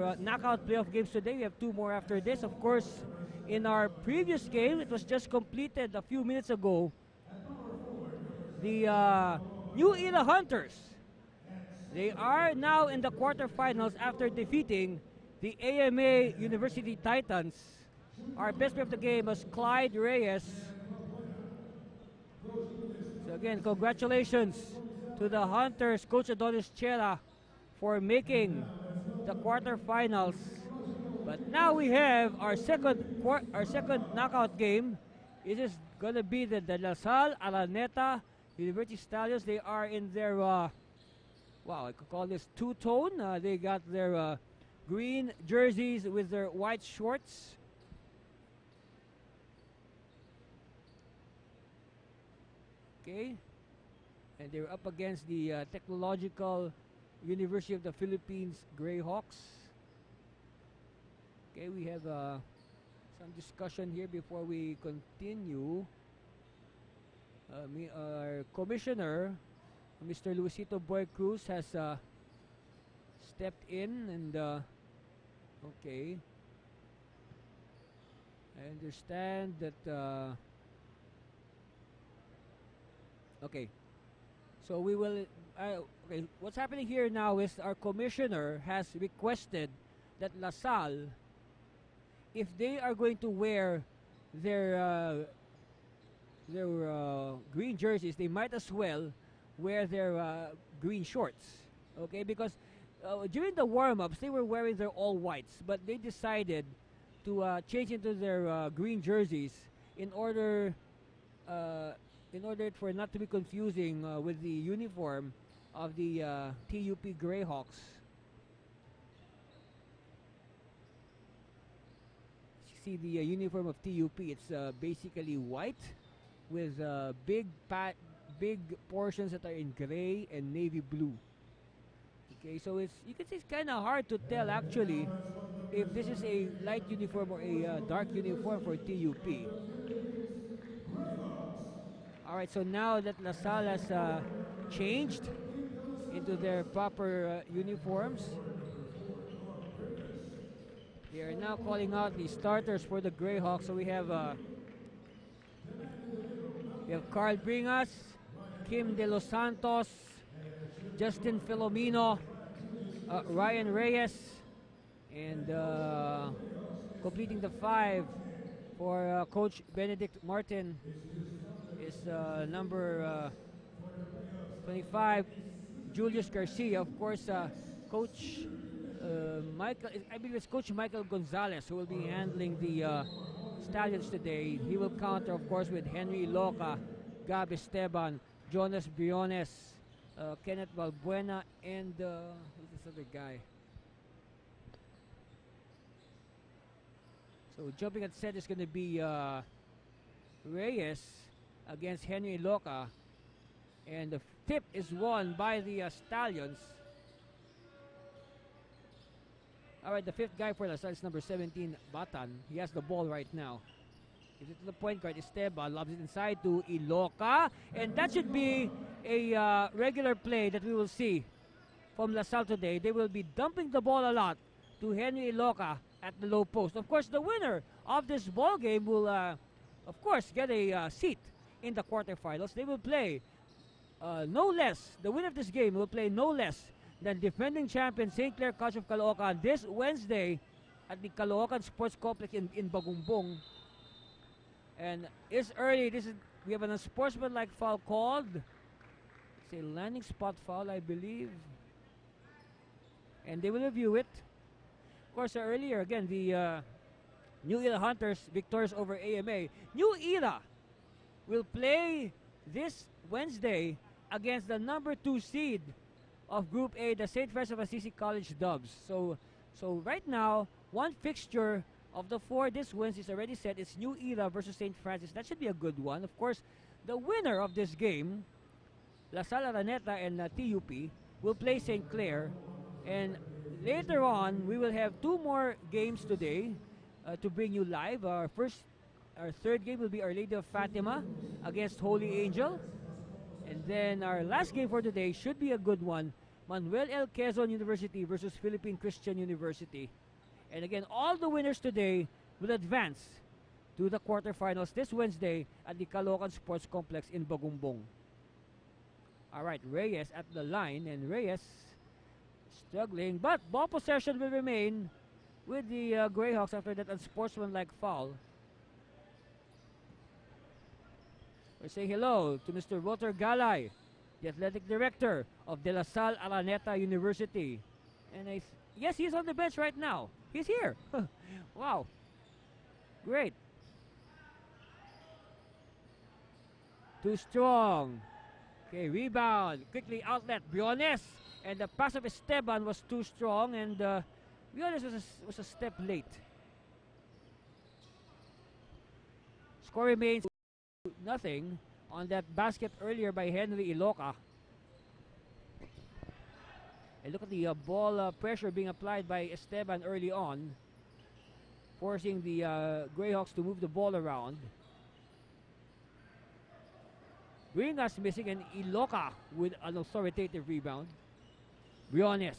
our knockout playoff games today. We have two more after this. Of course, in our previous game, it was just completed a few minutes ago. The New Era Hunters, they are now in the quarterfinals after defeating the AMA University Titans. Our best player of the game was Clyde Reyes. So again, congratulations to the Hunters, Coach Adonis Chela, for making the quarterfinals. But now we have our second knockout game. It is gonna be the La Salle Araneta University Stallions. They are in their wow, I could call this two-tone. They got their green jerseys with their white shorts. Okay, and they're up against the Technological University of the Philippines Greyhawks. Okay, we have some discussion here before we continue. Our commissioner, Mr. Luisito Boy Cruz, has stepped in, and okay, I understand that. Okay, so we will. Okay, what's happening here now is our commissioner has requested that La Salle, if they are going to wear their green jerseys, they might as well wear their green shorts. Okay, because during the warm-ups they were wearing their all whites, but they decided to change into their green jerseys in order for it not to be confusing with the uniform of the TUP Greyhawks. You see the uniform of TUP. It's basically white with big portions that are in gray and navy blue. Okay, so you can see it's kind of hard to tell actually if this is a light uniform or a dark uniform for TUP. Alright, so now that La Salle has changed into their proper uniforms, they are now calling out the starters for the Greyhawks. So we have Carl Bringas, Kim De Los Santos, Justin Filomeno, Ryan Reyes, and completing the five for Coach Benedict Martin is number 25, Julius Garcia. Of course, Coach Michael, I believe it's Coach Michael Gonzalez who will be handling the Stallions today. He will counter, of course, with Henry Loca, Gab Esteban, Jonas Briones, Kenneth Valbuena, and who's this other guy? So jumping at set is going to be Reyes against Henry Loca, and the tip is won by the Stallions. Alright, the fifth guy for La Salle is number 17, Batan. He has the ball right now. Gives it to the point guard, Esteban, lobs it inside to Iloca, and that should be a regular play that we will see from La Salle today. They will be dumping the ball a lot to Henry Iloca at the low post. Of course, the winner of this ball game will, of course, get a seat in the quarterfinals. They will play no less. The winner of this game will play no less than defending champion St. Clair College of Caloocan this Wednesday at the Caloocan Sports Complex in Bagumbong. And it's early. We have an unsportsmanlike foul called. It's a landing spot foul, I believe. And they will review it. Of course, earlier, again, the New Era Hunters victorious over AMA. New Era will play this Wednesday against the number 2 seed of Group A, the St. Francis of Assisi College Dubs. So right now, one fixture of the 4 this Wednesday is already set. It's New Era versus St. Francis. That should be a good one. Of course, the winner of this game, La Salle Araneta and TUP, will play St. Clair. And later on, we will have 2 more games today to bring you live. Our third game will be Our Lady of Fatima against Holy Angel. And then our last game for today should be a good one. Manuel L. Quezon University versus Philippine Christian University. And again, all the winners today will advance to the quarterfinals this Wednesday at the Caloocan Sports Complex in Bagumbong. All right, Reyes at the line, and Reyes struggling, but ball possession will remain with the Greyhawks after that unsportsmanlike foul. We're saying hello to Mr. Walter Galay, the athletic director of De La Salle Araneta University. And yes, he's on the bench right now. He's here. Wow. Great. Too strong. Okay, rebound. Quickly outlet. Briones. And the pass of Esteban was too strong. And Briones was a step late. Score remains nothing on that basket earlier by Henry Iloca. And look at the ball pressure being applied by Esteban early on, forcing the Greyhawks to move the ball around. Bringas missing, and Iloca with an authoritative rebound. Briones.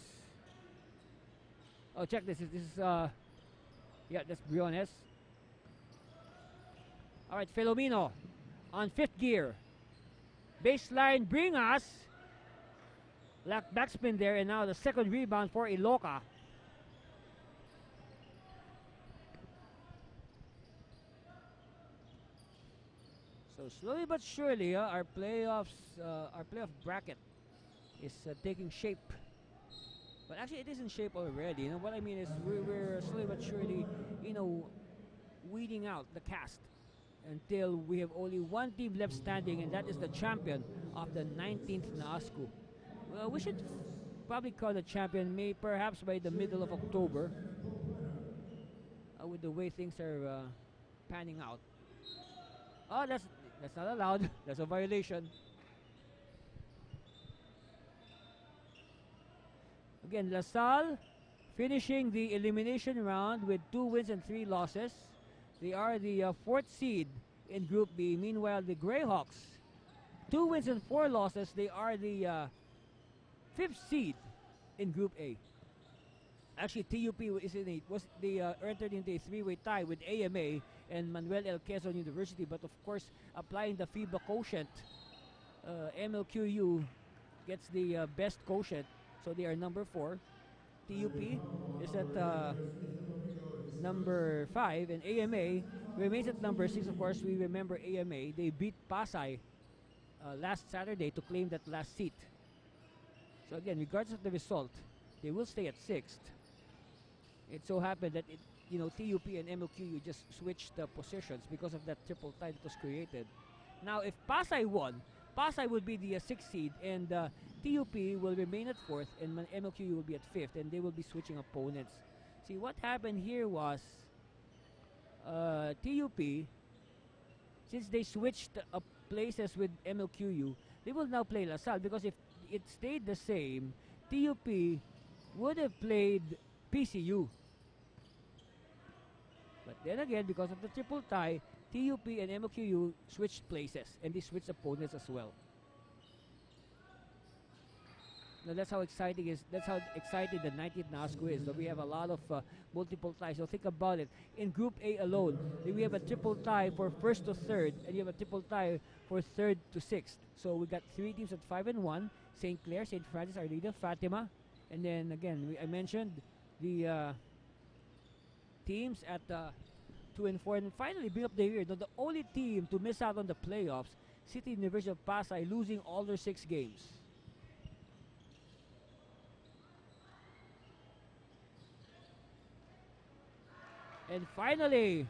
Oh, check this. This is yeah, that's Briones. All right, Filomeno on fifth gear. Baseline, Bringas. Backspin there, and now the second rebound for Iloca. So slowly but surely, our playoff bracket is taking shape. But actually, it is in shape already. You know what I mean is we're slowly but surely, weeding out the cast until we have only one team left standing, and that is the champion of the 19th NASCU. Well, we should probably call the champion perhaps by the middle of October, with the way things are panning out. Oh, that's not allowed. That's a violation. Again, La Salle finishing the elimination round with 2 wins and 3 losses. They are the 4th seed in Group B. Meanwhile, the Greyhawks, 2 wins and 4 losses. They are the 5th seed in Group A. Actually, TUP entered into a 3-way tie with AMA and Manuel L. Quezon University, but of course, applying the FIBA quotient, MLQU gets the best quotient, so they are number 4. TUP is at number 5, and AMA remains at number 6. Of course, we remember AMA. They beat Pasay last Saturday to claim that last seat. So again, regardless of the result, they will stay at 6th. It so happened that TUP and MLQU just switched the positions because of that triple tie that was created. Now, if Pasay won, Pasay would be the 6th seed, and TUP will remain at 4th, and MLQU will be at 5th, and they will be switching opponents. See, what happened here was TUP, since they switched places with MLQU, they will now play La Salle, because if it stayed the same, TUP would have played PCU. But then again, because of the triple tie, TUP and MLQU switched places, and they switched opponents as well. Now that's how exciting that's how exciting the 19th NASCU is. So we have a lot of multiple ties. So think about it. In Group A alone, we have a triple tie for 1st to 3rd, and you have a triple tie for 3rd to 6th. So we got 3 teams at 5-1: St. Clair, St. Francis, Our Lady of Fatima, and then again I mentioned the teams at 2 and 4, and finally bring up the rear. The only team to miss out on the playoffs, City University of Pasay, losing all their 6 games. And finally,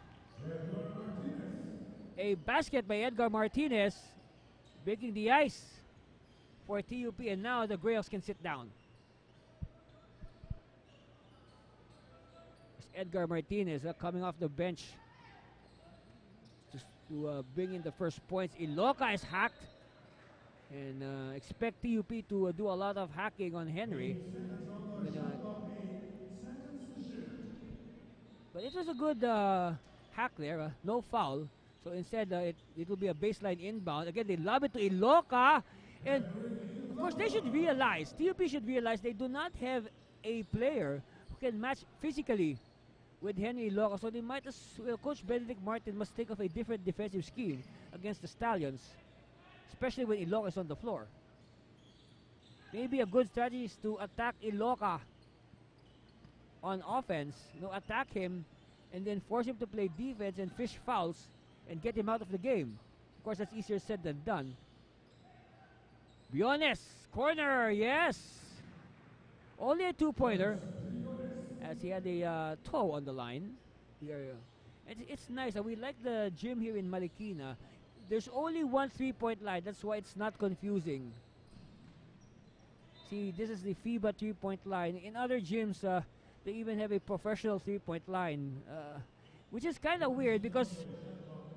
a basket by Edgar Martinez, breaking the ice for TUP, and now the Greyhawks can sit down. Edgar Martinez coming off the bench to bring in the first points. Iloca is hacked, and expect TUP to do a lot of hacking on Henry. But it was a good hack there, no foul. So instead, it will be a baseline inbound. Again, they lob it to Iloca, and Of course, they should realize, TUP should realize they do not have a player who can match physically with Henry Iloca. So they might as well, Coach Benedict Martin must think of a different defensive scheme against the Stallions, especially when Iloca is on the floor. Maybe a good strategy is to attack Iloca on offense, attack him and then force him to play defense and fish fouls and get him out of the game. Of course, that's easier said than done. Briones, corner, yes! Only a 2-pointer, as he had a toe on the line. It's nice. We like the gym here in Marikina. There's only one 3-point line. That's why it's not confusing. See, this is the FIBA 3-point line. In other gyms, they even have a professional 3-point line, which is kind of weird because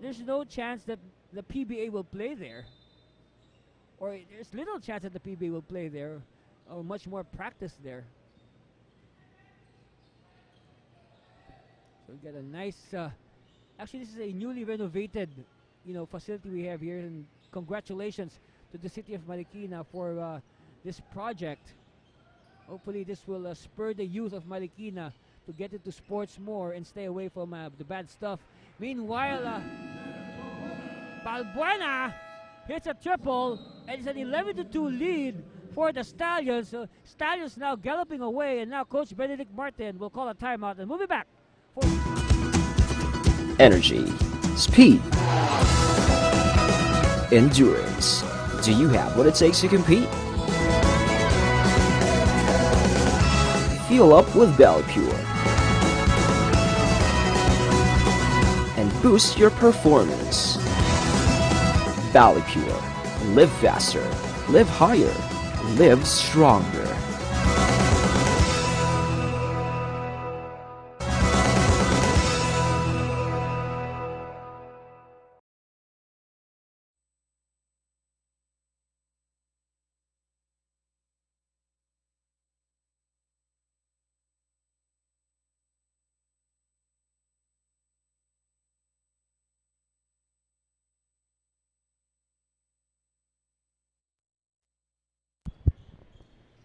there's no chance that the PBA will play there. Or there's little chance that the PBA will play there, or much more practice there. So we got a nice, actually this is a newly renovated, facility we have here, and congratulations to the city of Marikina for this project. Hopefully this will spur the youth of Marikina to get into sports more and stay away from the bad stuff. Meanwhile, Balbuena hits a triple, and it's an 11-2 lead for the Stallions. Stallions now galloping away, and now Coach Benedict Martin will call a timeout and move it back. Energy, speed, endurance. Do you have what it takes to compete? Fuel up with BallyPure and boost your performance. BallyPure. Live faster, live higher, live stronger.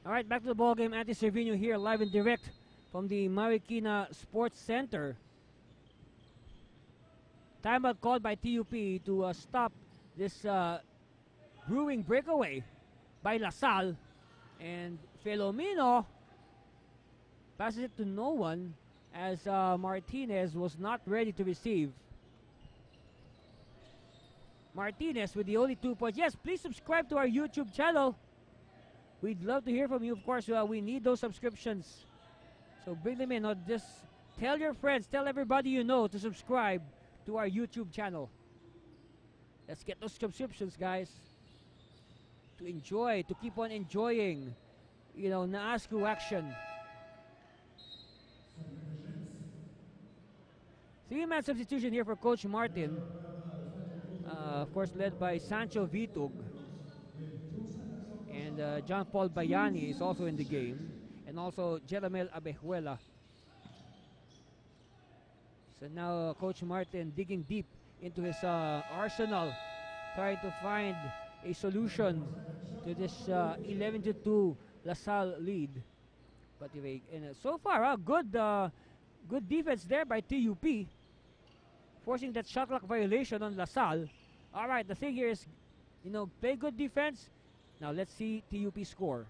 All right, back to the ball game. Andy Cervino here, live and direct from the Marikina Sports Center. Timeout called by TUP to stop this brewing breakaway by Salle. And Filomeno passes it to no one as Martinez was not ready to receive. Martinez with the only 2 points. Yes, please subscribe to our YouTube channel. We'd love to hear from you. Of course, we need those subscriptions. So bring them in. Just tell your friends, tell everybody you know to subscribe to our YouTube channel. Let's get those subscriptions, guys. To enjoy, to keep on enjoying, Naasku action. 3-man substitution here for Coach Martin. Of course, led by Sancho Vitug. And John Paul Bayani is also in the game. And also Jeramel Abejuela. So now Coach Martin digging deep into his arsenal, trying to find a solution to this 11-2 LaSalle lead. But so far, good defense there by TUP, forcing that shot clock violation on LaSalle. All right, the thing here is, play good defense. Now let's see TUP score.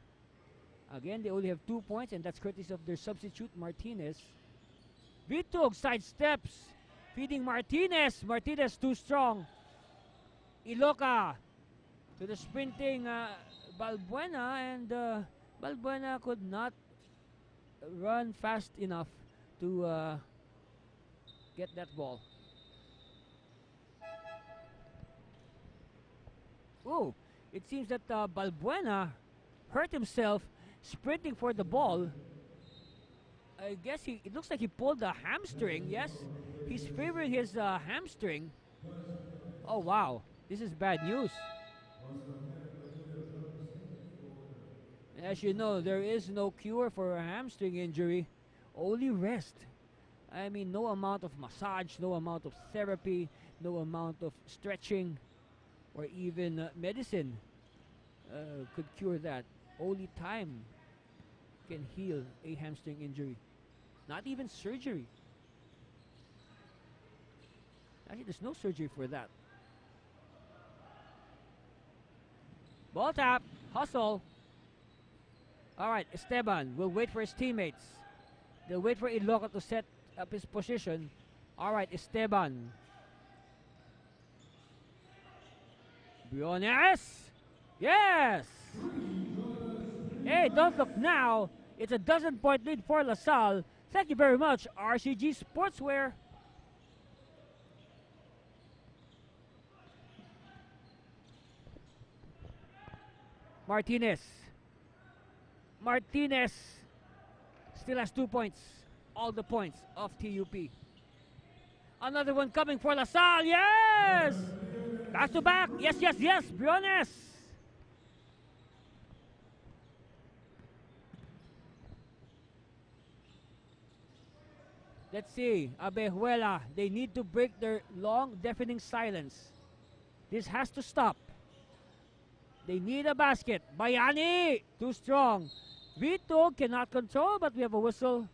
Again, they only have 2 points, and that's courtesy of their substitute Martinez. Vitug sidesteps, feeding Martinez. Martinez too strong. Iloca to the sprinting Balbuena, and Balbuena could not run fast enough to get that ball. Oh, it seems that Balbuena hurt himself sprinting for the ball. I guess it looks like he pulled a hamstring. Yes, he's favoring his hamstring. Oh wow, this is bad news. As you know, there is no cure for a hamstring injury, only rest. I mean, no amount of massage, no amount of therapy, no amount of stretching, or even medicine could cure that. Only time can heal a hamstring injury. Not even surgery. Actually, there's no surgery for that. Ball tap. Hustle. Alright, Esteban will wait for his teammates. They'll wait for Iloca to set up his position. Alright, Esteban. Briones. Yes! Hey, don't look now. It's a dozen-point lead for LaSalle. Thank you very much, RCG Sportswear. Martinez. Martinez still has 2 points. All the points of TUP. Another one coming for LaSalle. Yes! Back to back. Yes, yes, yes. Briones. Let's see. Abejuela. They need to break their long, deafening silence. This has to stop. They need a basket. Bayani. Too strong. Vito cannot control, but we have a whistle.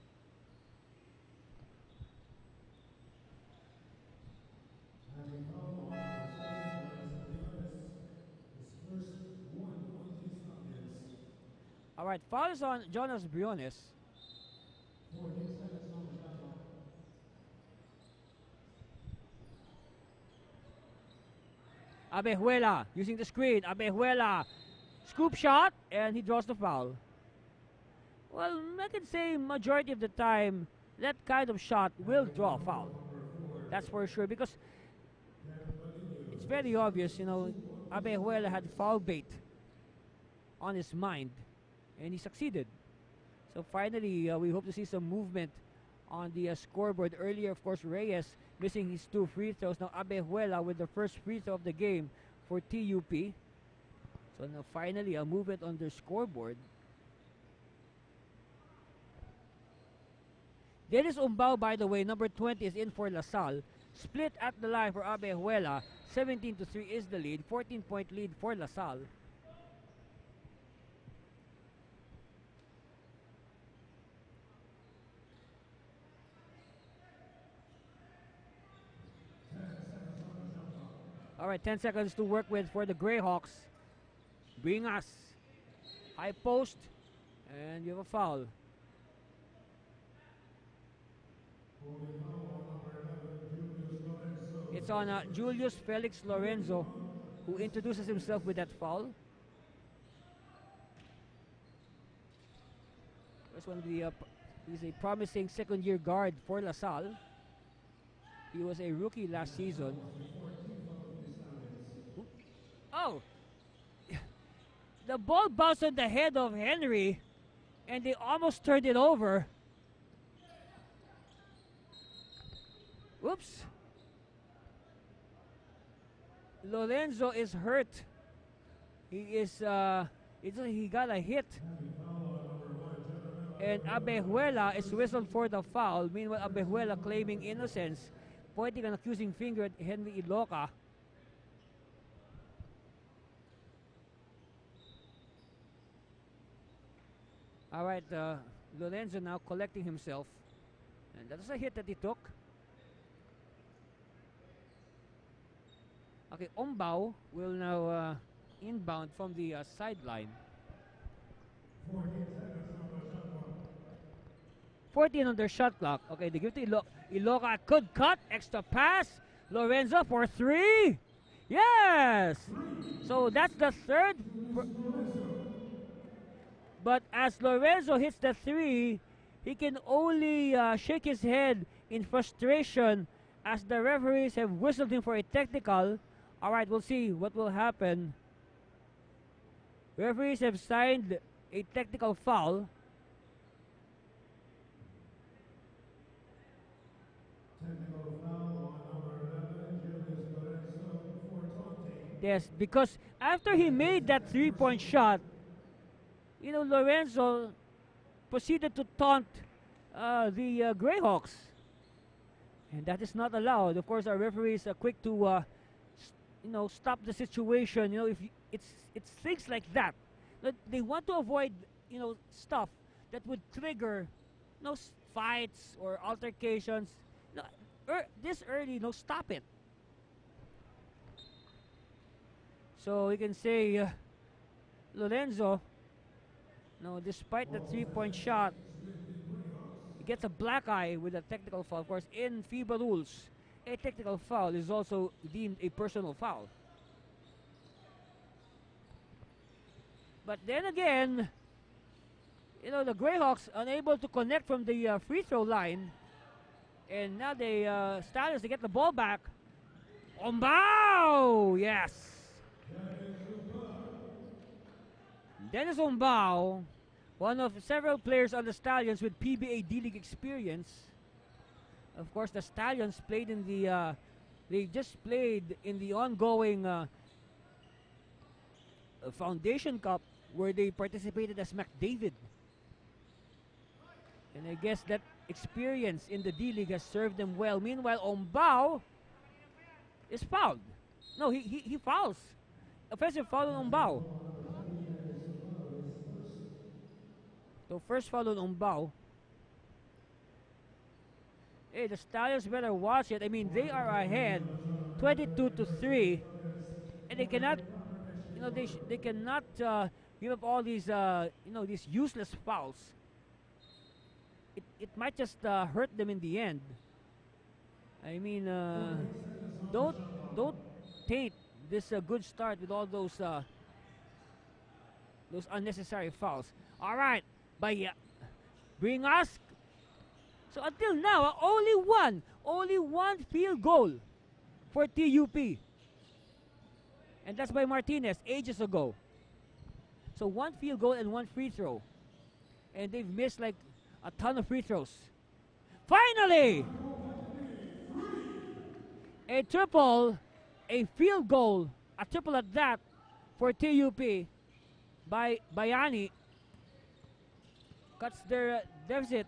All right, foul is on Jonas Briones. Abejuela using the screen. Abejuela. Scoop shot, and he draws the foul. Well, I can say majority of the time, that kind of shot will draw a foul. That's for sure, because it's very obvious, you know, Abejuela had foul bait on his mind, and he succeeded. So finally, we hope to see some movement on the scoreboard. Earlier, of course, Reyes missing his 2 free throws. Now Abejuela with the first free throw of the game for TUP. So now finally a movement on their scoreboard. Dennis Umbao, by the way, number 20 is in for LaSalle. Split at the line for Abejuela. 17-3 is the lead. 14-point lead for LaSalle. All right, 10 seconds to work with for the Greyhawks. Bring us. High post. And you have a foul. It's on Julius Felix Lorenzo, who introduces himself with that foul. This one, he's a promising second-year guard for LaSalle. He was a rookie last season. Oh! The ball bounced on the head of Henry, and they almost turned it over. Whoops. Lorenzo is hurt. He got a hit. And Abejuela is whistled for the foul. Meanwhile, Abejuela claiming innocence, pointing an accusing finger at Henry Iloca. All right, Lorenzo now collecting himself. And that's a hit that he took. Okay, Umbao will now inbound from the sideline. 14 on their shot clock. Okay, they give to Iloca. Could cut. Extra pass. Lorenzo for 3. Yes! So that's the third. But as Lorenzo hits the 3, he can only shake his head in frustration as the referees have whistled him for a technical. Alright, we'll see what will happen. Referees have signed a technical foul. Yes, because after he made that 3-point shot, you know, Lorenzo proceeded to taunt the Greyhawks. And that is not allowed. Of course, our referees are quick to stop the situation. If it's things like that that they want to avoid, stuff that would trigger, fights or altercations. This early, stop it. So we can say Lorenzo, despite the 3-point shot, he gets a black eye with a technical foul. Of course, in FIBA rules, a technical foul is also deemed a personal foul. But then again, the Greyhawks unable to connect from the free throw line. And now the Stallions, they get the ball back. Ombao! Yes. Dennis Ombao, one of several players on the Stallions with PBA D-League experience. Of course, the Stallions played in they just played in the ongoing Foundation Cup, where they participated as McDavid. And I guess that experience in the D-League has served them well. Meanwhile, Ombao is fouled. No, he fouls. Offensive foul on Ombao. So first foul on Ombao. Hey, the Stallions better watch it. I mean, they are ahead 22-3. And they cannot, they cannot give up all these, these useless fouls. It might just hurt them in the end. I mean, don't taint this good start with all those unnecessary fouls. All right, but bring us. So until now, only one field goal for TUP, and that's by Martinez ages ago. So one field goal and one free throw, and they've missed like a ton of free throws. Finally, a triple, a field goal, a triple at that for TUP by Bayani. Cuts their deficit.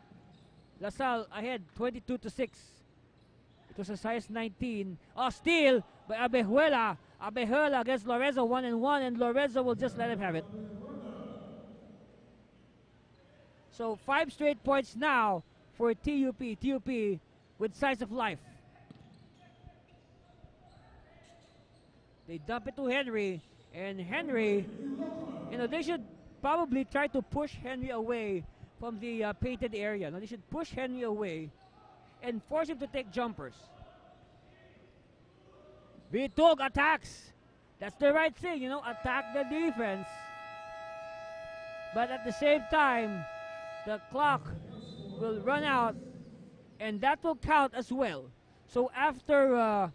LaSalle ahead 22-6. It was as high as 19. Oh, steal by Abejuela. Abejuela against Lorenzo 1-1, and Lorenzo will just let him have it. So 5 straight points now for TUP. TUP with signs of life. They dump it to Henry, and Henry, they should probably try to push Henry away from the painted area. Now they should push Henry away and force him to take jumpers. Bitog attacks. That's the right thing, attack the defense. But at the same time, the clock will run out, and that will count as well. So after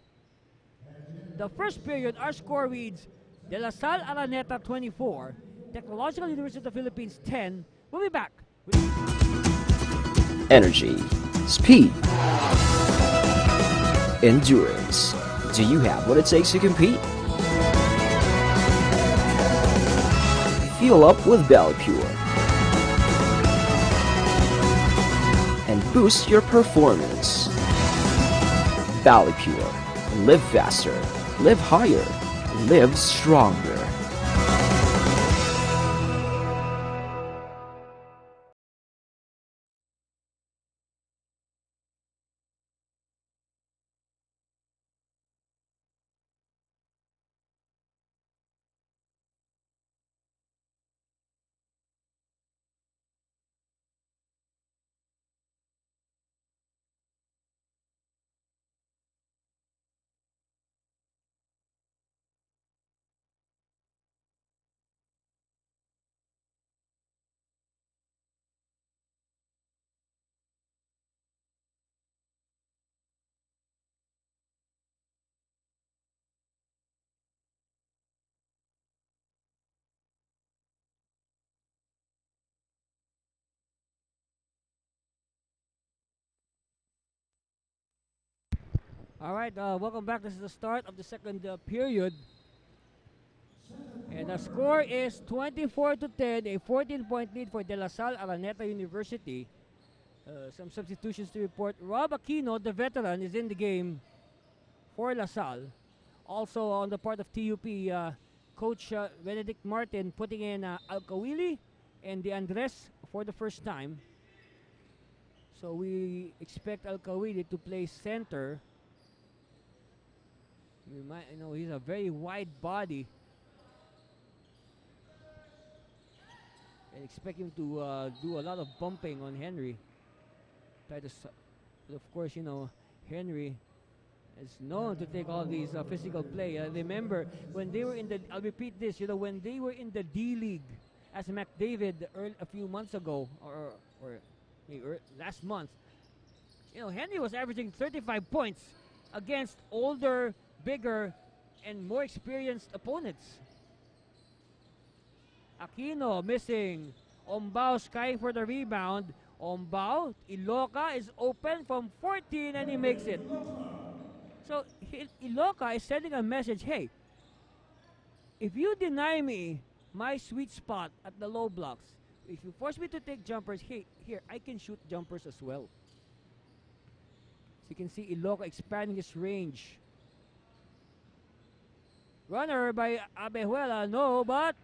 the first period, our score reads De La Salle Araneta 24, Technological University of the Philippines 10. We'll be back. Energy, speed, endurance. Do you have what it takes to compete? Fuel up with Valley Pure and boost your performance. Valley Pure. Live faster, live higher, live stronger. All right, welcome back. This is the start of the second period. And the score is 24-10, a 14-point lead for De La Salle Araneta University. Some substitutions to report. Rob Aquino, the veteran, is in the game for La Salle, Also on the part of TUP, Coach Benedict Martin putting in Alcawili and De Andres for the first time. So we expect Alcawili to play center. We might, he's a very wide body. And expect him to do a lot of bumping on Henry. But of course, Henry is known to take all these physical play. Remember, when they were I'll repeat this, when they were in the D League as McDavid a few months ago, or last month, Henry was averaging 35 points against older, bigger, and more experienced opponents. Aquino missing. Ombao skying for the rebound. Ombao, Iloca is open from 14 and he makes it. So Iloca is sending a message, hey, if you deny me my sweet spot at the low blocks, if you force me to take jumpers, hey, here, I can shoot jumpers as well. So you can see Iloca expanding his range. Runner by Abejuela, no, but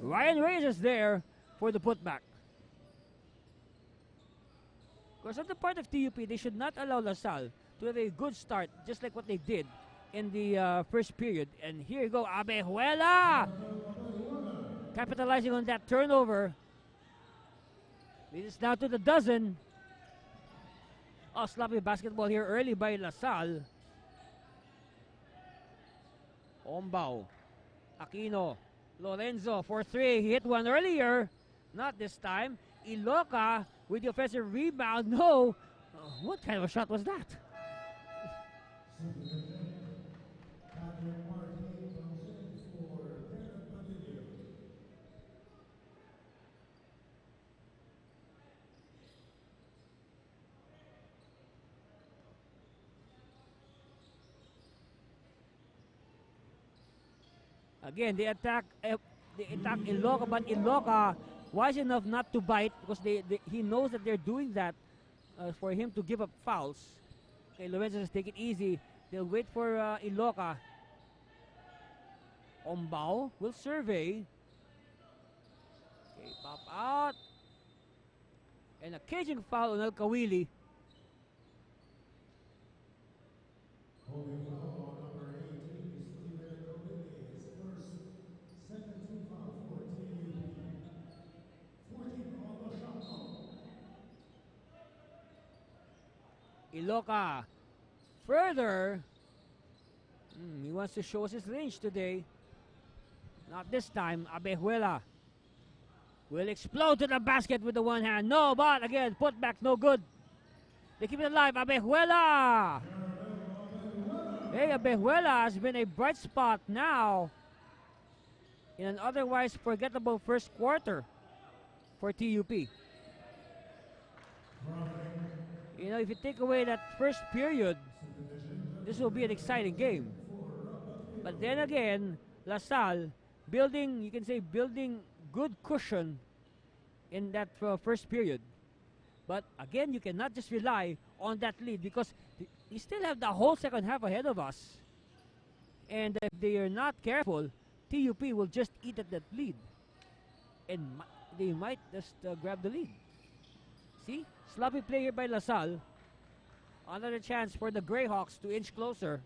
Ryan Reyes is there for the putback. Because on the part of TUP, they should not allow LaSalle to have a good start, just like what they did in the first period. And here you go, Abejuela! Capitalizing on that turnover. This is now to the dozen. Oh, sloppy basketball here early by LaSalle. Ombao, Aquino, Lorenzo for 3. He hit one earlier. Not this time. Iloca with the offensive rebound. No. What kind of a shot was that? Again, they attack Iloca, but Iloca wise enough not to bite because he knows that they're doing that for him to give up fouls. Okay, Lorenzo just take it easy. They'll wait for Iloca. Ombao will survey. Okay, pop out. And a caging foul on Alcawili. Iloca further. He wants to show us his range today. Not this time. Abejuela will explode to the basket with the one hand. No, but again, put back, no good. They keep it alive. Abejuela. Hey, Abejuela has been a bright spot now in an otherwise forgettable first quarter for TUP. If you take away that first period, this will be an exciting game. But then again, LaSalle building good cushion in that first period. But again, you cannot just rely on that lead because we still have the whole second half ahead of us. And if they are not careful, TUP will just eat at that lead. And they might just grab the lead. See? Sloppy play here by LaSalle. Another chance for the Greyhawks to inch closer.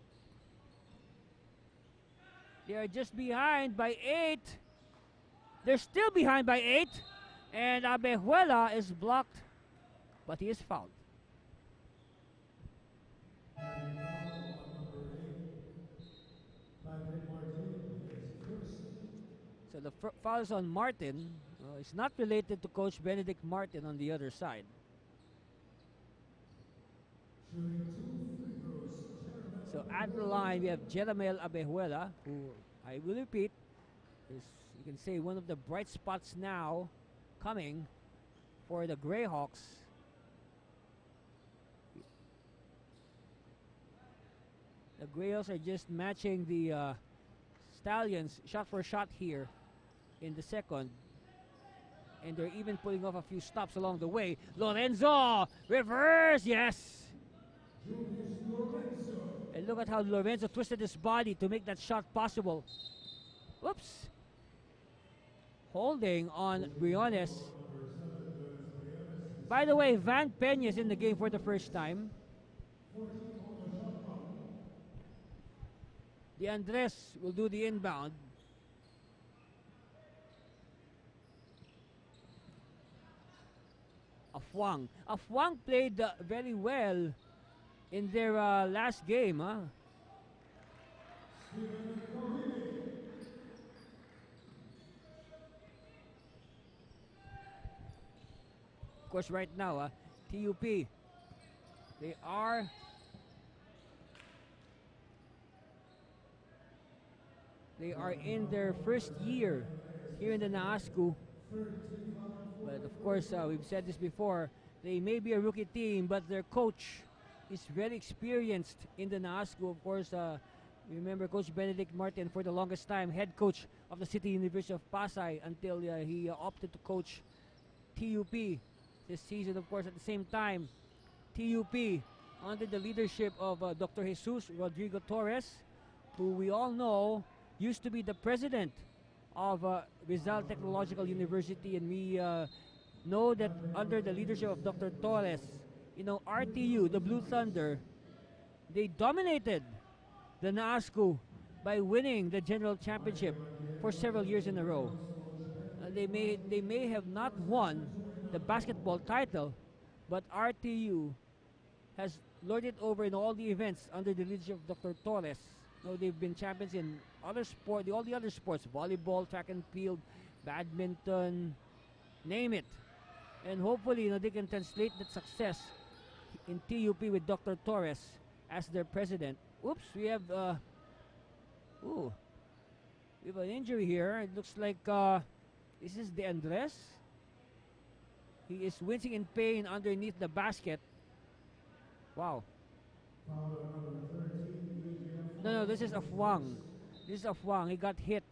They are just behind by 8. They're still behind by 8. And Abejuela is blocked, but he is fouled. So the foul is on Martin. It's not related to Coach Benedict Martin on the other side. So at the line, we have Jeramel Abejuela, who I will repeat is, you can say, one of the bright spots now coming for the Greyhawks. The Greyhawks are just matching the Stallions shot for shot here in the second. And they're even pulling off a few stops along the way. Lorenzo! Reverse! Yes! And And look at how Lorenzo twisted his body to make that shot possible. Whoops. Holding on Briones. By the way, Van Peña is in the game for the first time. The Andres will do the inbound. Afwang. Afwang played very well in their last game. Huh? Of course, right now, TUP, they are in their first year here in the NASCU. But of course, we've said this before, they may be a rookie team, but their coach is very experienced in the NASCU. Of course, remember Coach Benedict Martin for the longest time, head coach of the City University of Pasay until he opted to coach TUP this season. Of course, at the same time, TUP under the leadership of Dr. Jesus Rodrigo Torres, who we all know used to be the president of Rizal Technological University, and we know that under the leadership of Dr. Torres, you know, RTU, the Blue Thunder, they dominated the NASCU by winning the general championship for several years in a row. They may have not won the basketball title, but RTU has lorded over in all the events under the leadership of Dr. Torres. You know, they've been champions in other sport, all the other sports, volleyball, track and field, badminton, name it. And hopefully, you know, they can translate that success in TUP with Dr. Torres as their president. Oops, we have an injury here. It looks like this is the Andres. He is wincing in pain underneath the basket. Wow. No, this is Afwang. This is Afwang. He got hit.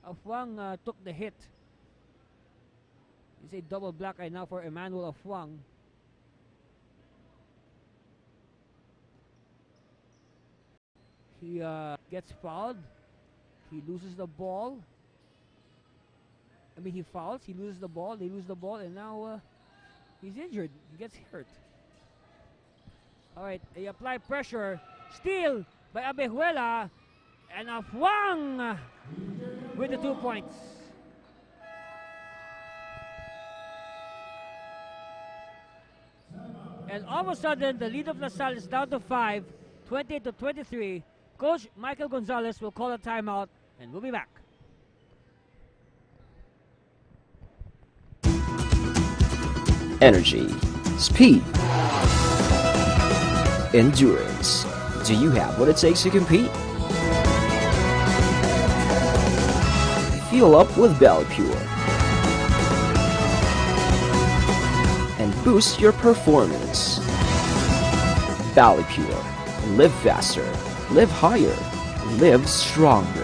Afwang took the hit. It's a double black eye now for Emmanuel Afwang. He gets fouled. He loses the ball. I mean, he fouls. He loses the ball. They lose the ball, and now he's injured. He gets hurt. All right, they apply pressure. Steal by Abejuela, and Afwang with the 2 points. And all of a sudden, the lead of La Salle is down to 5, 28-23. Coach Michael Gonzalez will call a timeout, and we'll be back. Energy, speed, endurance. Do you have what it takes to compete? Fuel up with Valley Pure and boost your performance. Valley Pure. Live faster, live higher, live stronger.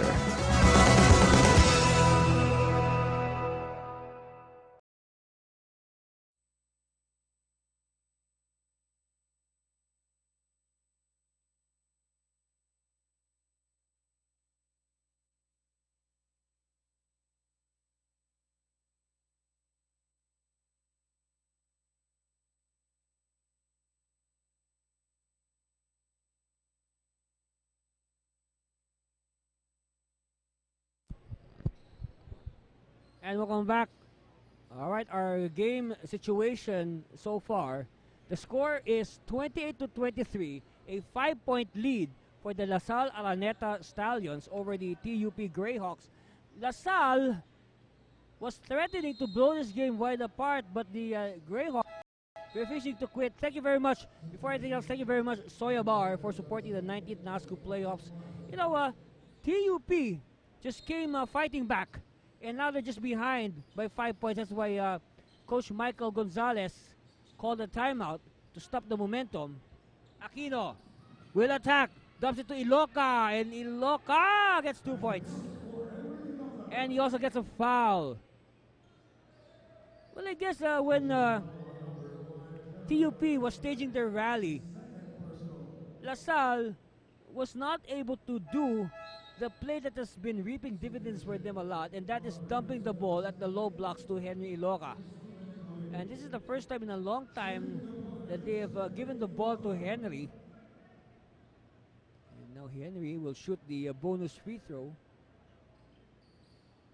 And welcome back. All right, our game situation so far, the score is 28-23, a 5-point lead for the La Salle Araneta Stallions over the TUP Greyhawks. La Salle was threatening to blow this game wide apart, but the Greyhawks refusing to quit. Thank you very much. Before anything else, thank you very much, Soya Bar, for supporting the 19th NASCU playoffs. You know, TUP just came fighting back, and now they're just behind by 5 points. That's why Coach Michael Gonzalez called a timeout to stop the momentum. Aquino will attack, dumps it to Iloca, and Iloca gets 2 points. And he also gets a foul. Well, I guess when TUP was staging their rally, LaSalle was not able to do the play that has been reaping dividends for them a lot, and that is dumping the ball at the low blocks to Henry Iloca. And this is the first time in a long time that they have given the ball to Henry. And now Henry will shoot the bonus free throw.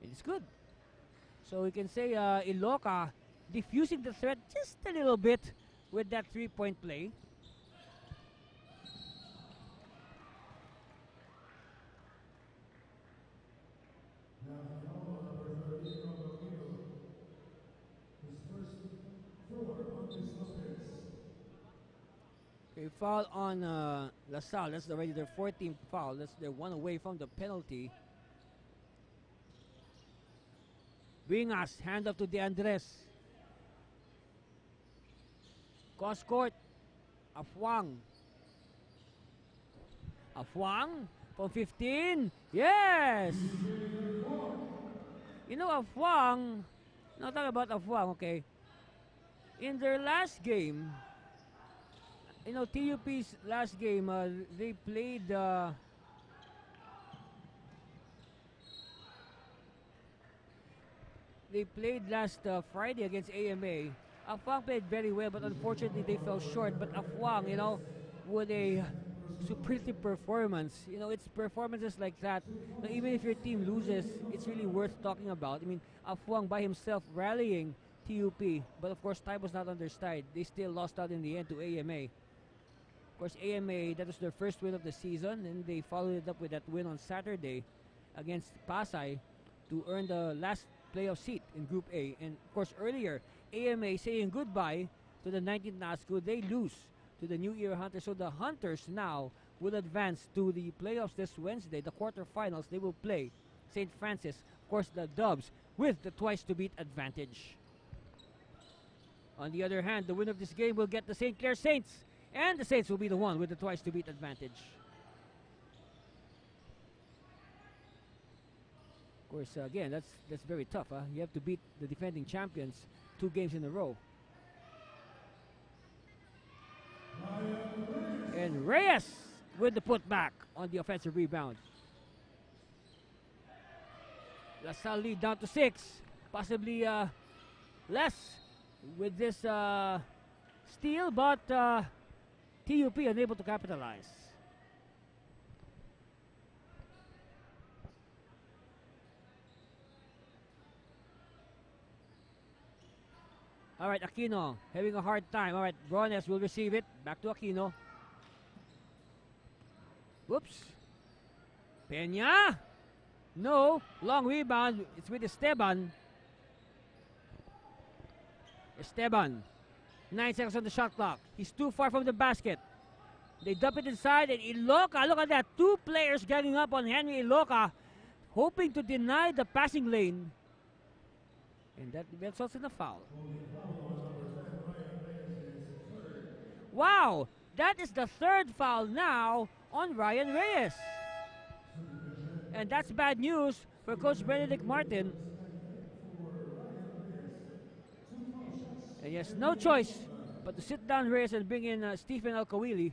And it's good. So we can say Iloca diffusing the threat just a little bit with that three-point play. Okay, foul on LaSalle. That's already their 14th foul. That's their one away from the penalty. Bring us. Hand off to De Andres. Cross court. Afwang. Afwang from 15. Yes! You know, Afwang. Now talk about Afwang, okay. In their last game, you know, TUP's last game, they played last Friday against AMA. Afwang played very well, but unfortunately they fell short. But Afwang, you know, with a superlative performance, you know, it's performances like that. Now, even if your team loses, it's really worth talking about. I mean, Afwang by himself rallying TUP, but of course time was not on their side. They still lost out in the end to AMA. Of course, AMA, that was their first win of the season, and they followed it up with that win on Saturday against Pasay to earn the last playoff seat in Group A. And of course, earlier, AMA saying goodbye to the 19th NASCO, they lose to the New Era Hunters. So the Hunters now will advance to the playoffs this Wednesday, the quarterfinals. They will play St. Francis, of course, the Dubs, with the twice-to-beat advantage. On the other hand, the winner of this game will get the St. Clair Saints, and the Saints will be the one with the twice-to-beat advantage. Of course, again, that's very tough. You have to beat the defending champions 2 games in a row. And Reyes with the putback on the offensive rebound. LaSalle lead down to 6, possibly less with this steal, but TUP unable to capitalize. All right, Aquino having a hard time. All right, Brones will receive it. Back to Aquino. Whoops. Peña. No. Long rebound. It's with Esteban. Esteban. 9 seconds on the shot clock. He's too far from the basket. They dump it inside, and Iloca, look at that. 2 players ganging up on Henry Iloca, hoping to deny the passing lane. And that results in a foul. Wow, that is the 3rd foul now on Ryan Reyes. And that's bad news for Coach Benedict Martin. And he has no choice but to sit down Reyes and bring in Stephen Alkawili.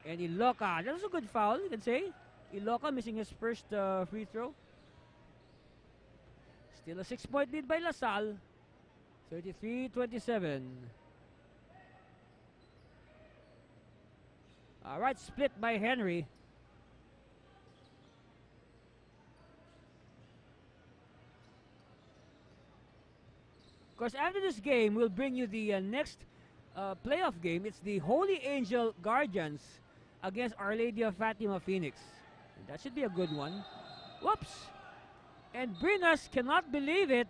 And Iloca, that was a good foul, you can say. Iloca missing his first free throw. Still a 6-point lead by LaSalle. 33-27. All right, split by Henry. Of course, after this game, we'll bring you the next playoff game. It's the Holy Angel Guardians against Our Lady of Fatima Phoenix. And that should be a good one. Whoops! And Bring Us cannot believe it.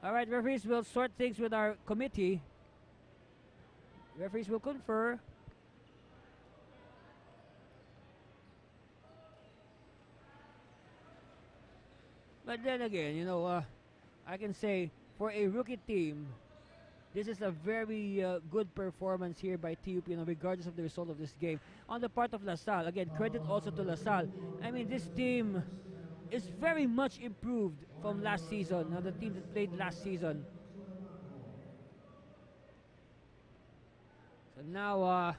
All right, referees will sort things with our committee. Referees will confer. But then again, you know, I can say for a rookie team, this is a very good performance here by TUP, you know, regardless of the result of this game. On the part of LaSalle, again, credit also to LaSalle. I mean, this team is very much improved from last season, the team that played last season. So now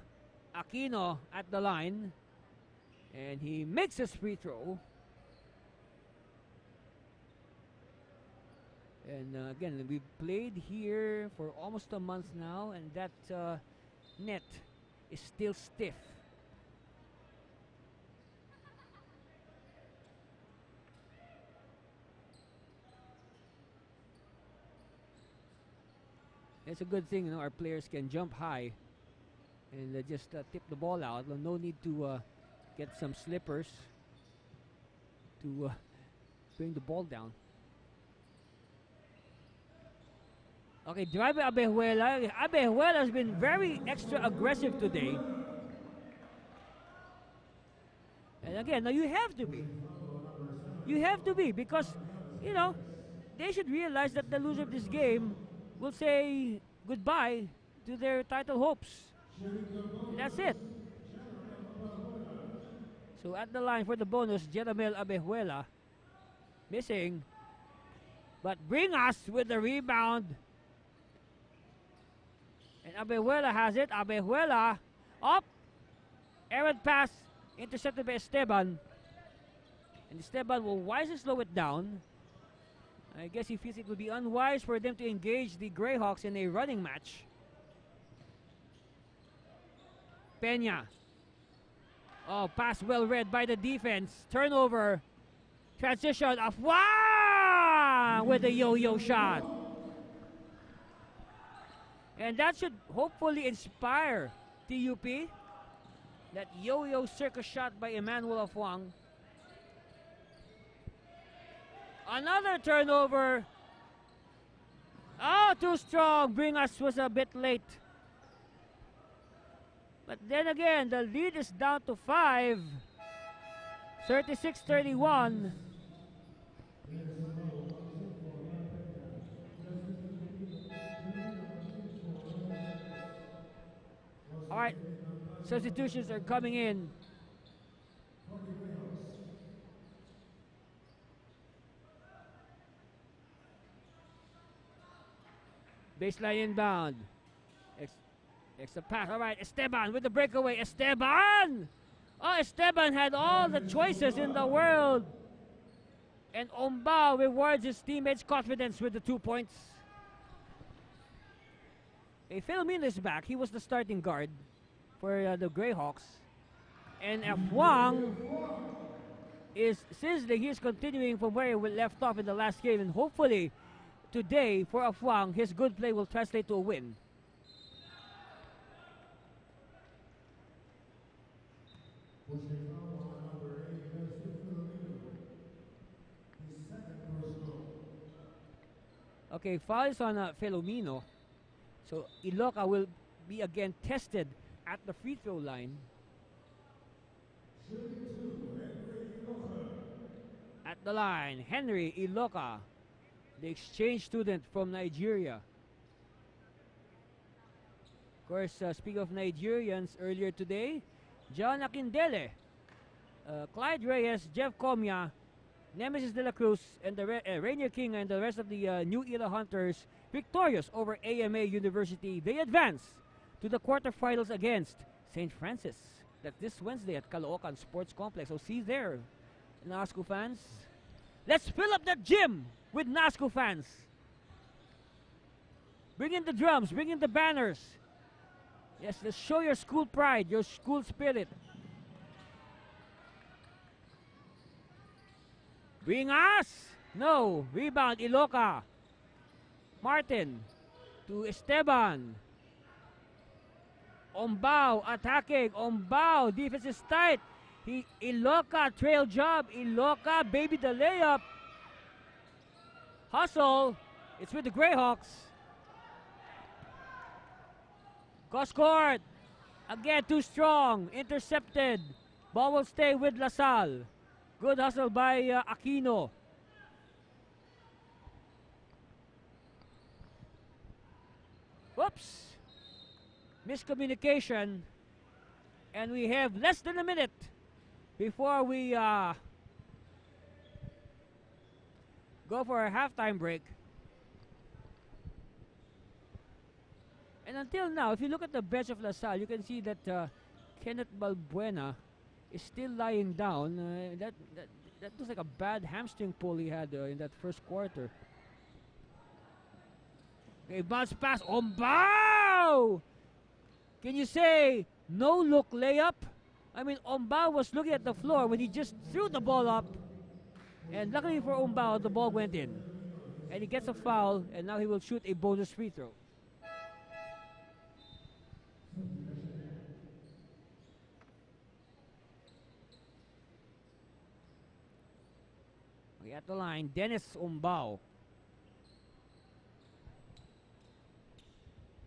Aquino at the line, and he makes his free throw. And again, we've played here for almost a month now, and that net is still stiff. It's a good thing, our players can jump high and just tip the ball out. No need to get some slippers to bring the ball down. Okay, drive by Abejuela. Abejuela has been very extra aggressive today. And again, now you have to be. You have to be because, they should realize that the loser of this game will say goodbye to their title hopes. And that's it. So at the line for the bonus, Jeramel Abejuela missing. But bring us with the rebound. And Abejuela has it. Abejuela up. Errant pass intercepted by Esteban. And Esteban will wisely slow it down. I guess he feels it would be unwise for them to engage the Greyhawks in a running match. Peña. Oh, pass well read by the defense. Turnover. Transition. Afwang with a yo-yo shot. And that should hopefully inspire TUP. That yo-yo circus shot by Emmanuel Afwang. Another turnover. Oh, too strong. Bring Us was a bit late. But then again, the lead is down to 5. 36-31. All right, substitutions are coming in. Baseline inbound. Extra pass. All right, Esteban with the breakaway. Esteban! Oh, Esteban had all the choices in the world. And Ombao rewards his teammates' confidence with the 2 points. Filomeno is back. He was the starting guard for the Greyhawks. And Afwang is sizzling. He's continuing from where he left off in the last game. And hopefully, today, for Afwang, his good play will translate to a win. Okay, foul is on Filomeno. So Iloca will be again tested at the free throw line. At the line, Henry Iloca, the exchange student from Nigeria. Of course, speaking of Nigerians, earlier today, John Akindele, Clyde Reyes, Jeff Comia, Nemesis de la Cruz, and the Rainier King and the rest of the New Era Hunters victorious over AMA University. They advance to the quarterfinals against St. Francis. That's this Wednesday at Caloocan Sports Complex. So see you there, NASCO fans. Let's fill up that gym with NASCO fans. Bring in the drums, bring in the banners. Yes, let's show your school pride, your school spirit. Bring us! No, rebound, Iloca. Martin to Esteban. Ombao attacking. Ombao, defense is tight. Iloca, trail job. Iloca, baby the layup. Hustle. It's with the Greyhawks. Cross court. Again, too strong. Intercepted. Ball will stay with LaSalle. Good hustle by Aquino. Whoops. Miscommunication. And we have less than a minute before we go for a halftime break. And until now, if you look at the bench of LaSalle, you can see that Kenneth Balbuena is still lying down. That looks like a bad hamstring pull he had in that first quarter. A bounce pass. Ombao! Can you say no look layup? I mean, Ombao was looking at the floor when he just threw the ball up. And luckily for Ombao, the ball went in. And he gets a foul, and now he will shoot a bonus free throw. Okay, at the line, Dennis Ombao.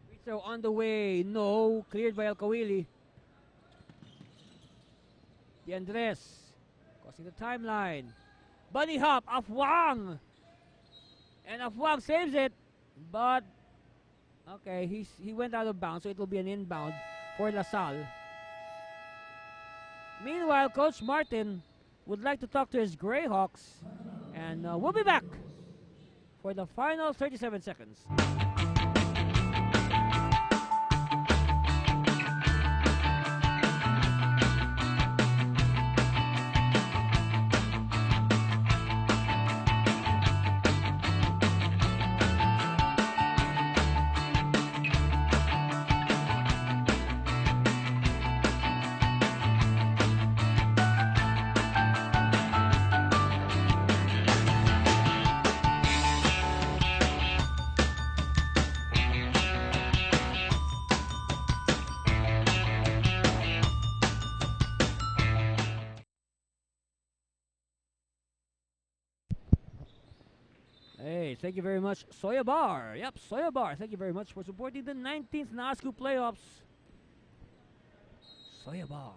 Free throw on the way. No. Cleared by Alkawili. De Andres crossing the timeline. Bunny hop, Afwang. And Afwang saves it. But, okay, he went out of bounds, so it will be an inbound for LaSalle. Meanwhile, Coach Martin would like to talk to his Greyhawks. And we'll be back for the final 37 seconds. Hey, thank you very much, Soya Bar. Yep, Soya Bar. Thank you very much for supporting the 19th NASCU playoffs. Soya Bar.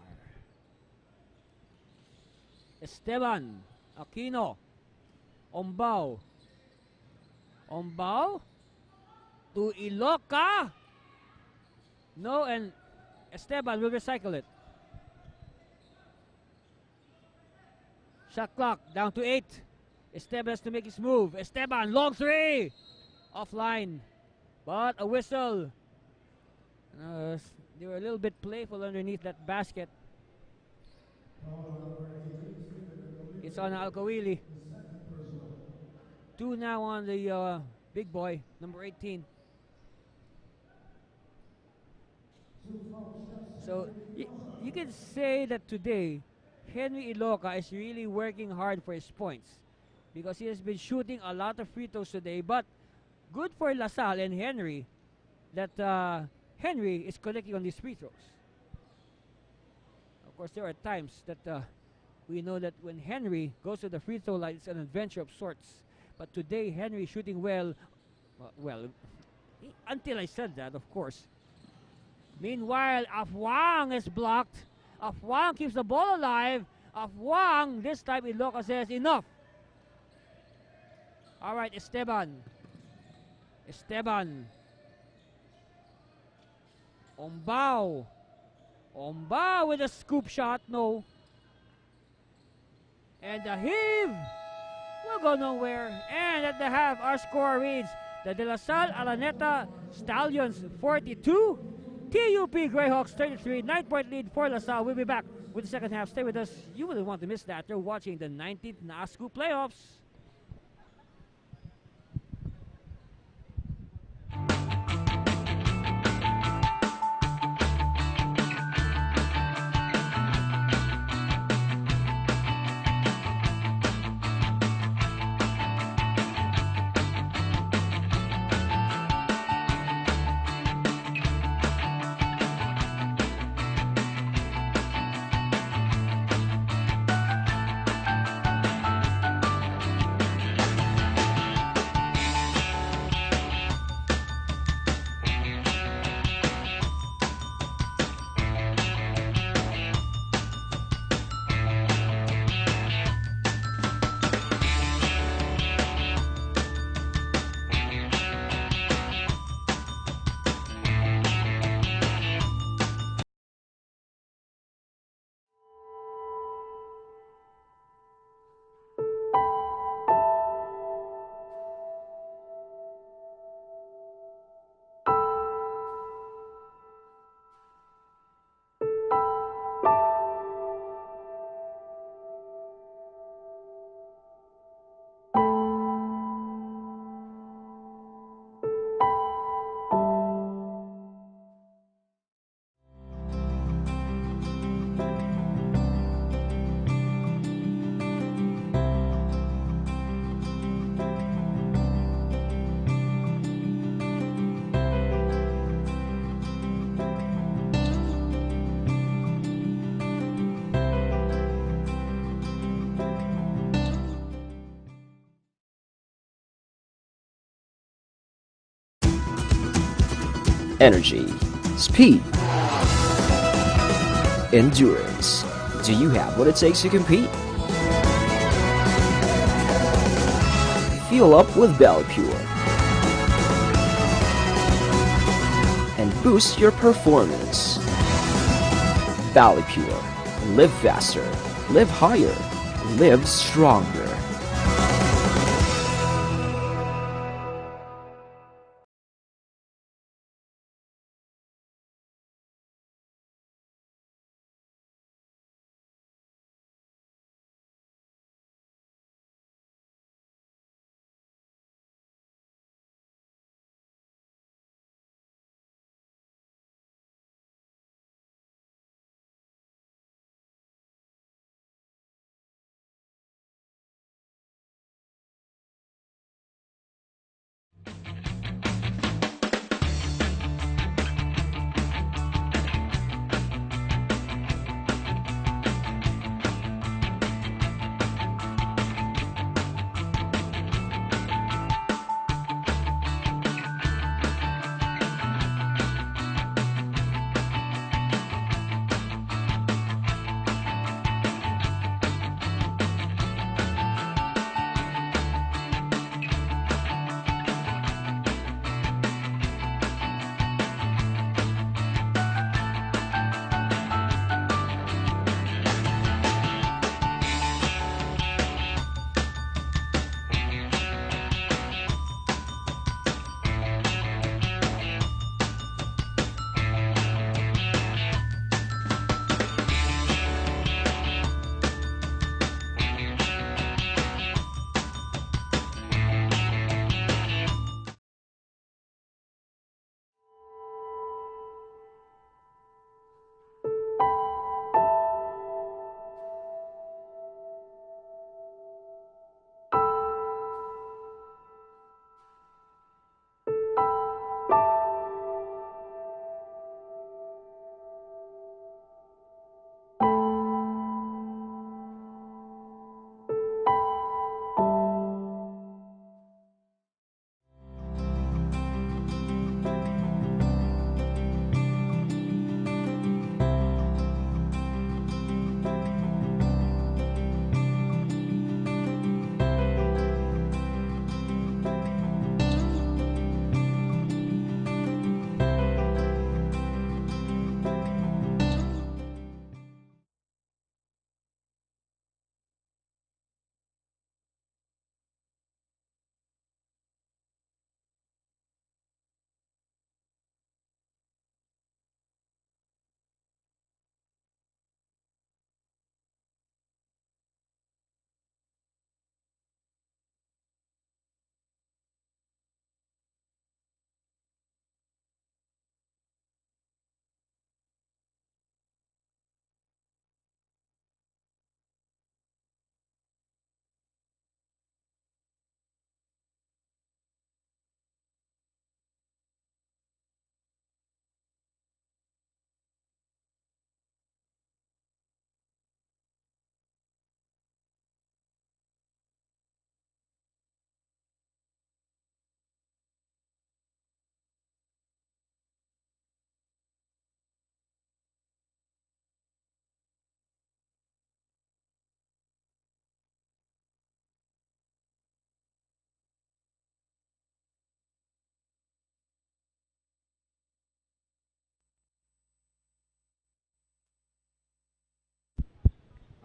Esteban Aquino. Ombao. Ombao to Iloca. No, and Esteban will recycle it. Shot clock down to 8. Esteban has to make his move. Esteban, long three! Offline. But a whistle. They were a little bit playful underneath that basket. It's on Alkawili. 2 now on the big boy, number 18. So you can say that today, Henry Iloca is really working hard for his points, because he has been shooting a lot of free throws today. But good for LaSalle and Henry that Henry is collecting on these free throws. Of course, there are times that we know that when Henry goes to the free throw line, it's an adventure of sorts. But today, Henry shooting well, until I said that, of course. Meanwhile, Afwang is blocked. Afwang keeps the ball alive. Afwang, this time Iloca says enough. All right, Esteban. Esteban. Ombao. Ombao with a scoop shot. No. And the heave will go nowhere. And at the half, our score reads the De La Salle Araneta Stallions 42, TUP Greyhawks 33, 9-point lead for LaSalle. We'll be back with the second half. Stay with us. You wouldn't want to miss that. You're watching the 19th NASCU playoffs. Energy, speed, endurance. Do you have what it takes to compete? Fuel up with Valley Pure and boost your performance. Valley Pure. Live faster, live higher, live stronger.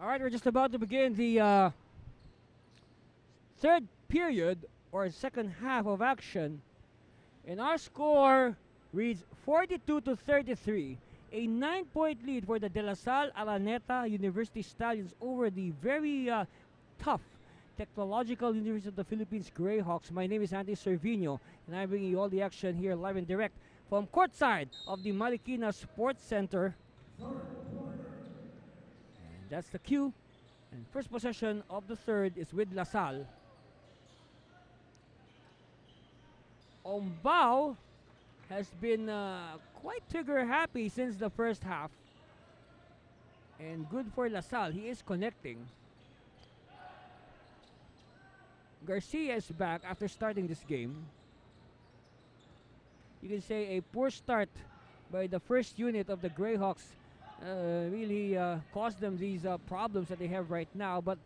All right, we're just about to begin the third period or second half of action, and our score reads 42 to 33. A 9-point lead for the De La Salle Araneta University Stallions over the very tough Technological University of the Philippines Greyhawks. My name is Andy Cervino, and I'm bringing you all the action here live and direct from courtside of the Marikina Sports Center. And that's the cue. And first possession of the third is with La Salle. Ombao has been quite trigger happy since the first half. And good for La Salle. He is connecting. Garcia is back after starting this game. you can say, a poor start by the first unit of the Greyhawks really caused them these problems that they have right now. But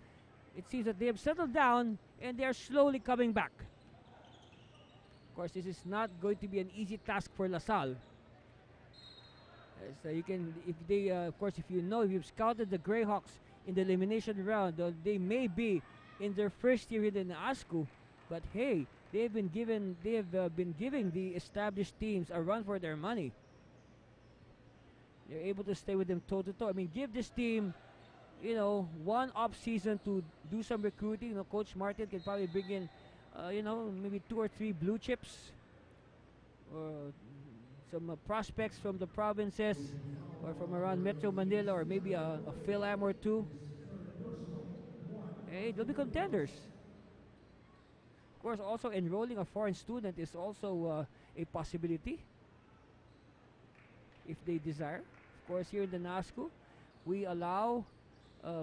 it seems that they have settled down and they are slowly coming back. Of course, this is not going to be an easy task for LaSalle. So you can, if they, of course, if you've scouted the Greyhawks in the elimination round, they may be in their first year in the ASCU, but hey, they have been giving the established teams a run for their money. They're able to stay with them toe to toe. I mean, give this team, one off season to do some recruiting. Coach Martin can probably bring in, maybe 2 or 3 blue chips, or some prospects from the provinces, or from around Metro Manila, or maybe a Phil-Am or 2. Hey, they'll be contenders. Of course, also enrolling a foreign student is also a possibility if they desire. Of course, here in the NASCU, we allow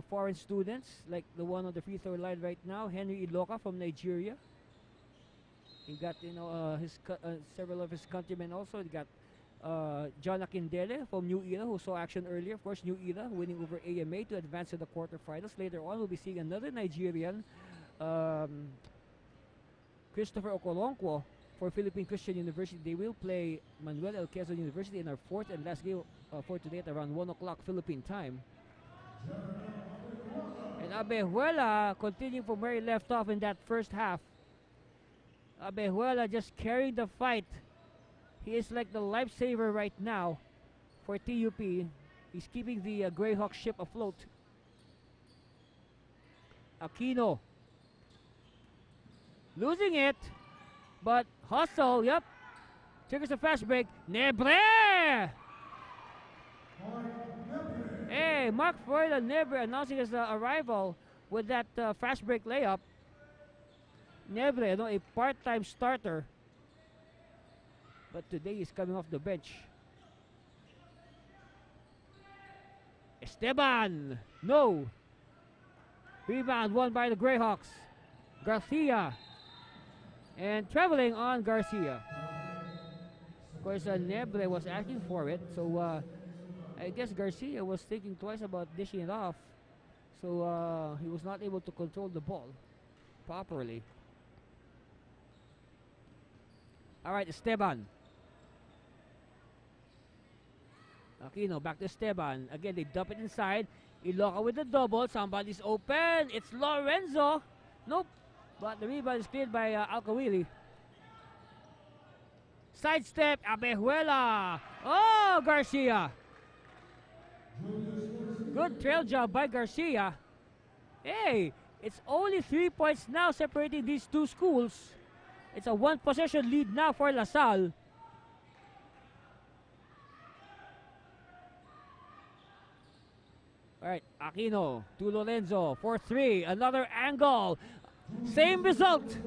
foreign students, like the one on the free throw line right now, Henry Iloka from Nigeria. He got several of his countrymen also. He got John Akindele from New Era, who saw action earlier. Of course, New Era winning over AMA to advance to the quarterfinals. Later on, we'll be seeing another Nigerian, Christopher Okolonkwo, for Philippine Christian University. They will play Manuel El Quezon University in our 4th and last game for today at around 1 o'clock Philippine time. And Abejuela continuing from where he left off in that first half. Abejuela just carrying the fight. He is like the lifesaver right now for TUP. He's keeping the Greyhawk ship afloat. Aquino losing it, but hustle, yep. Triggers a fast break. Nebre! Hey, Mark Froylan Nebre announcing his arrival with that fast break layup. Nebre, a part-time starter, but today he's coming off the bench. Esteban, no. Rebound won by the Greyhawks. Garcia, and traveling on Garcia. Of course, Nebre was asking for it, so I guess Garcia was thinking twice about dishing it off, so he was not able to control the ball properly. All right, Esteban. Aquino back to Esteban. Again, they dump it inside. Iloka with the double. Somebody's open. It's Lorenzo. Nope. But the rebound is cleared by Alcawili. Sidestep. Abejuela. Oh, Garcia. Good trail job by Garcia. Hey, it's only 3 points now separating these two schools. It's a 1-possession lead now for LaSalle. All right, Aquino to Lorenzo for 3. Another angle. Same result.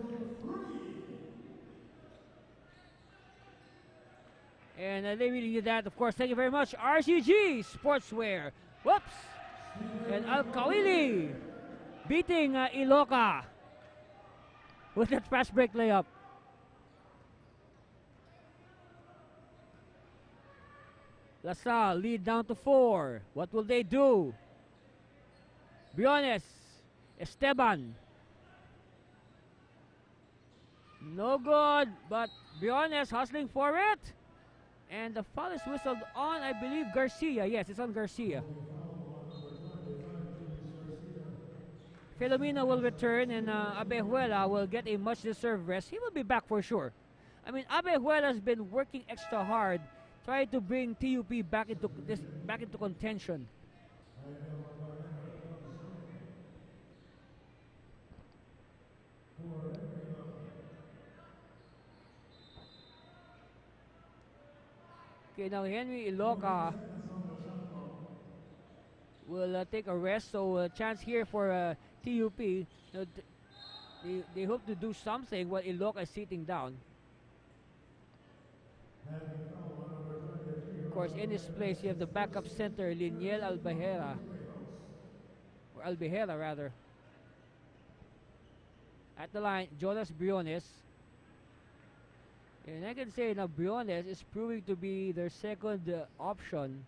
And they really did that. Of course, thank you very much, RCG Sportswear. Whoops. And Alcawili beating Iloka with that fast break layup. LaSalle lead down to 4. What will they do? Briones. Esteban. No good, but Briones hustling for it. And the foul is whistled on, I believe, Garcia. Yes, it's on Garcia. Filomeno will return, and Abejuela will get a much-deserved rest. He will be back for sure. I mean, Abejuela has been working extra hard, trying to bring TUP back into contention. Okay, now Henry Iloka will take a rest, so a chance here for TUP. They hope to do something while Iloka is sitting down. Of course, in his place, you have the backup center, Liniel Albejera. Or Albejera, rather. At the line, Jonas Briones. And I can say now Briones is proving to be their second option.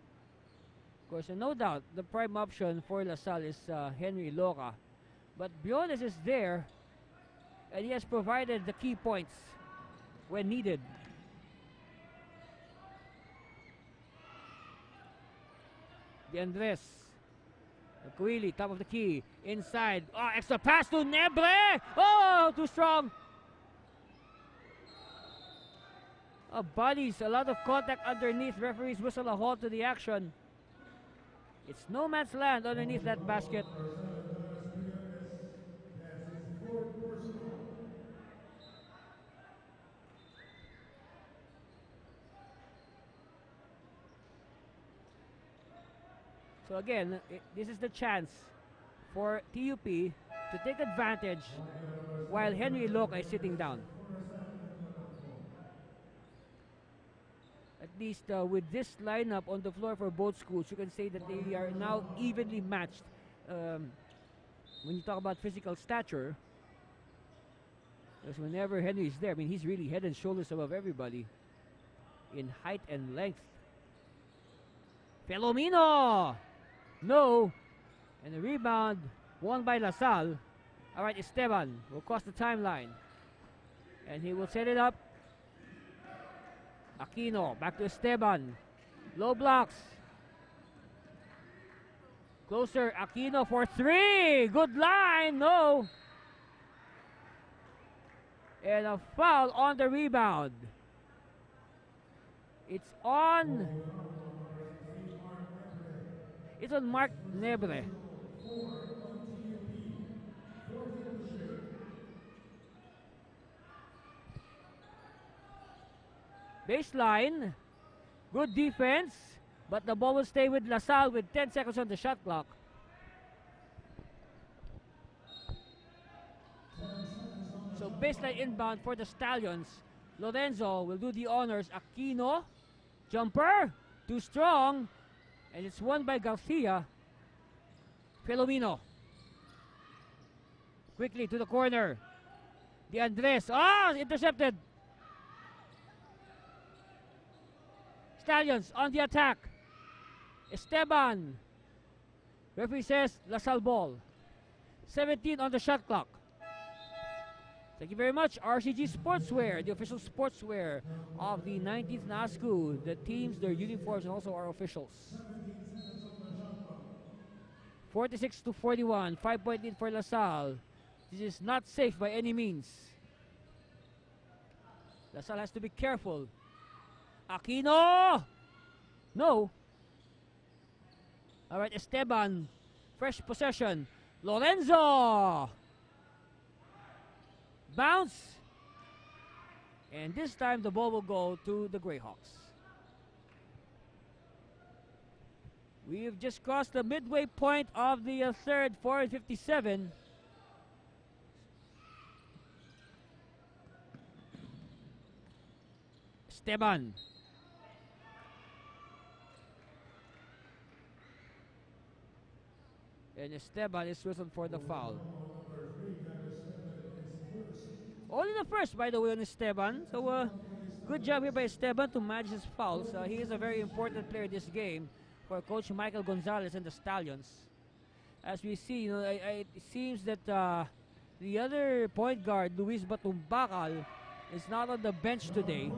Of course, and no doubt, the prime option for LaSalle is Henry Iloca. But Briones is there, and he has provided the key points when needed. De Andres. Kuili, top of the key. Inside. Oh, extra pass to Nebre. Oh, too strong. Oh, bodies. A lot of contact underneath. Referees whistle a halt to the action. It's no man's land underneath that basket. So again, this is the chance for TUP to take advantage while Henry Iloca is sitting down. At least with this lineup on the floor for both schools, you can say that they are now evenly matched. When you talk about physical stature, because whenever Henry is there, I mean, he's really head and shoulders above everybody in height and length. Filomeno! No! And the rebound won by LaSalle. Alright, Esteban will cross the timeline. And he will set it up. Aquino, back to Esteban. Low blocks. Closer, Aquino for three! Good line! No! And a foul on the rebound. It's on Mark Nebre. Baseline. Good defense. But the ball will stay with LaSalle with 10 seconds on the shot clock. So baseline inbound for the Stallions. Lorenzo will do the honors. Aquino. Jumper. Too strong. And it's won by Garcia. Filomeno. Quickly to the corner. De Andres. Ah! Intercepted. Stallions on the attack. Esteban. Referee says LaSalle ball. 17 on the shot clock. Thank you very much, RCG Sportswear, the official sportswear of the 19th NASCU. The teams, their uniforms, and also our officials. 46-41, 5-point lead for LaSalle. This is not safe by any means. LaSalle has to be careful. Aquino! No. Alright, Esteban. Fresh possession. Lorenzo! Bounce. And this time the ball will go to the Greyhawks. We have just crossed the midway point of the third, 4:57. Esteban. And Esteban is whistled for the foul. Only the first, by the way, on Esteban. So, good job here by Esteban to manage his fouls. He is a very important player this game for Coach Michael Gonzalez and the Stallions. As we see, you know, it seems that the other point guard, Luis Batumbacal, is not on the bench today.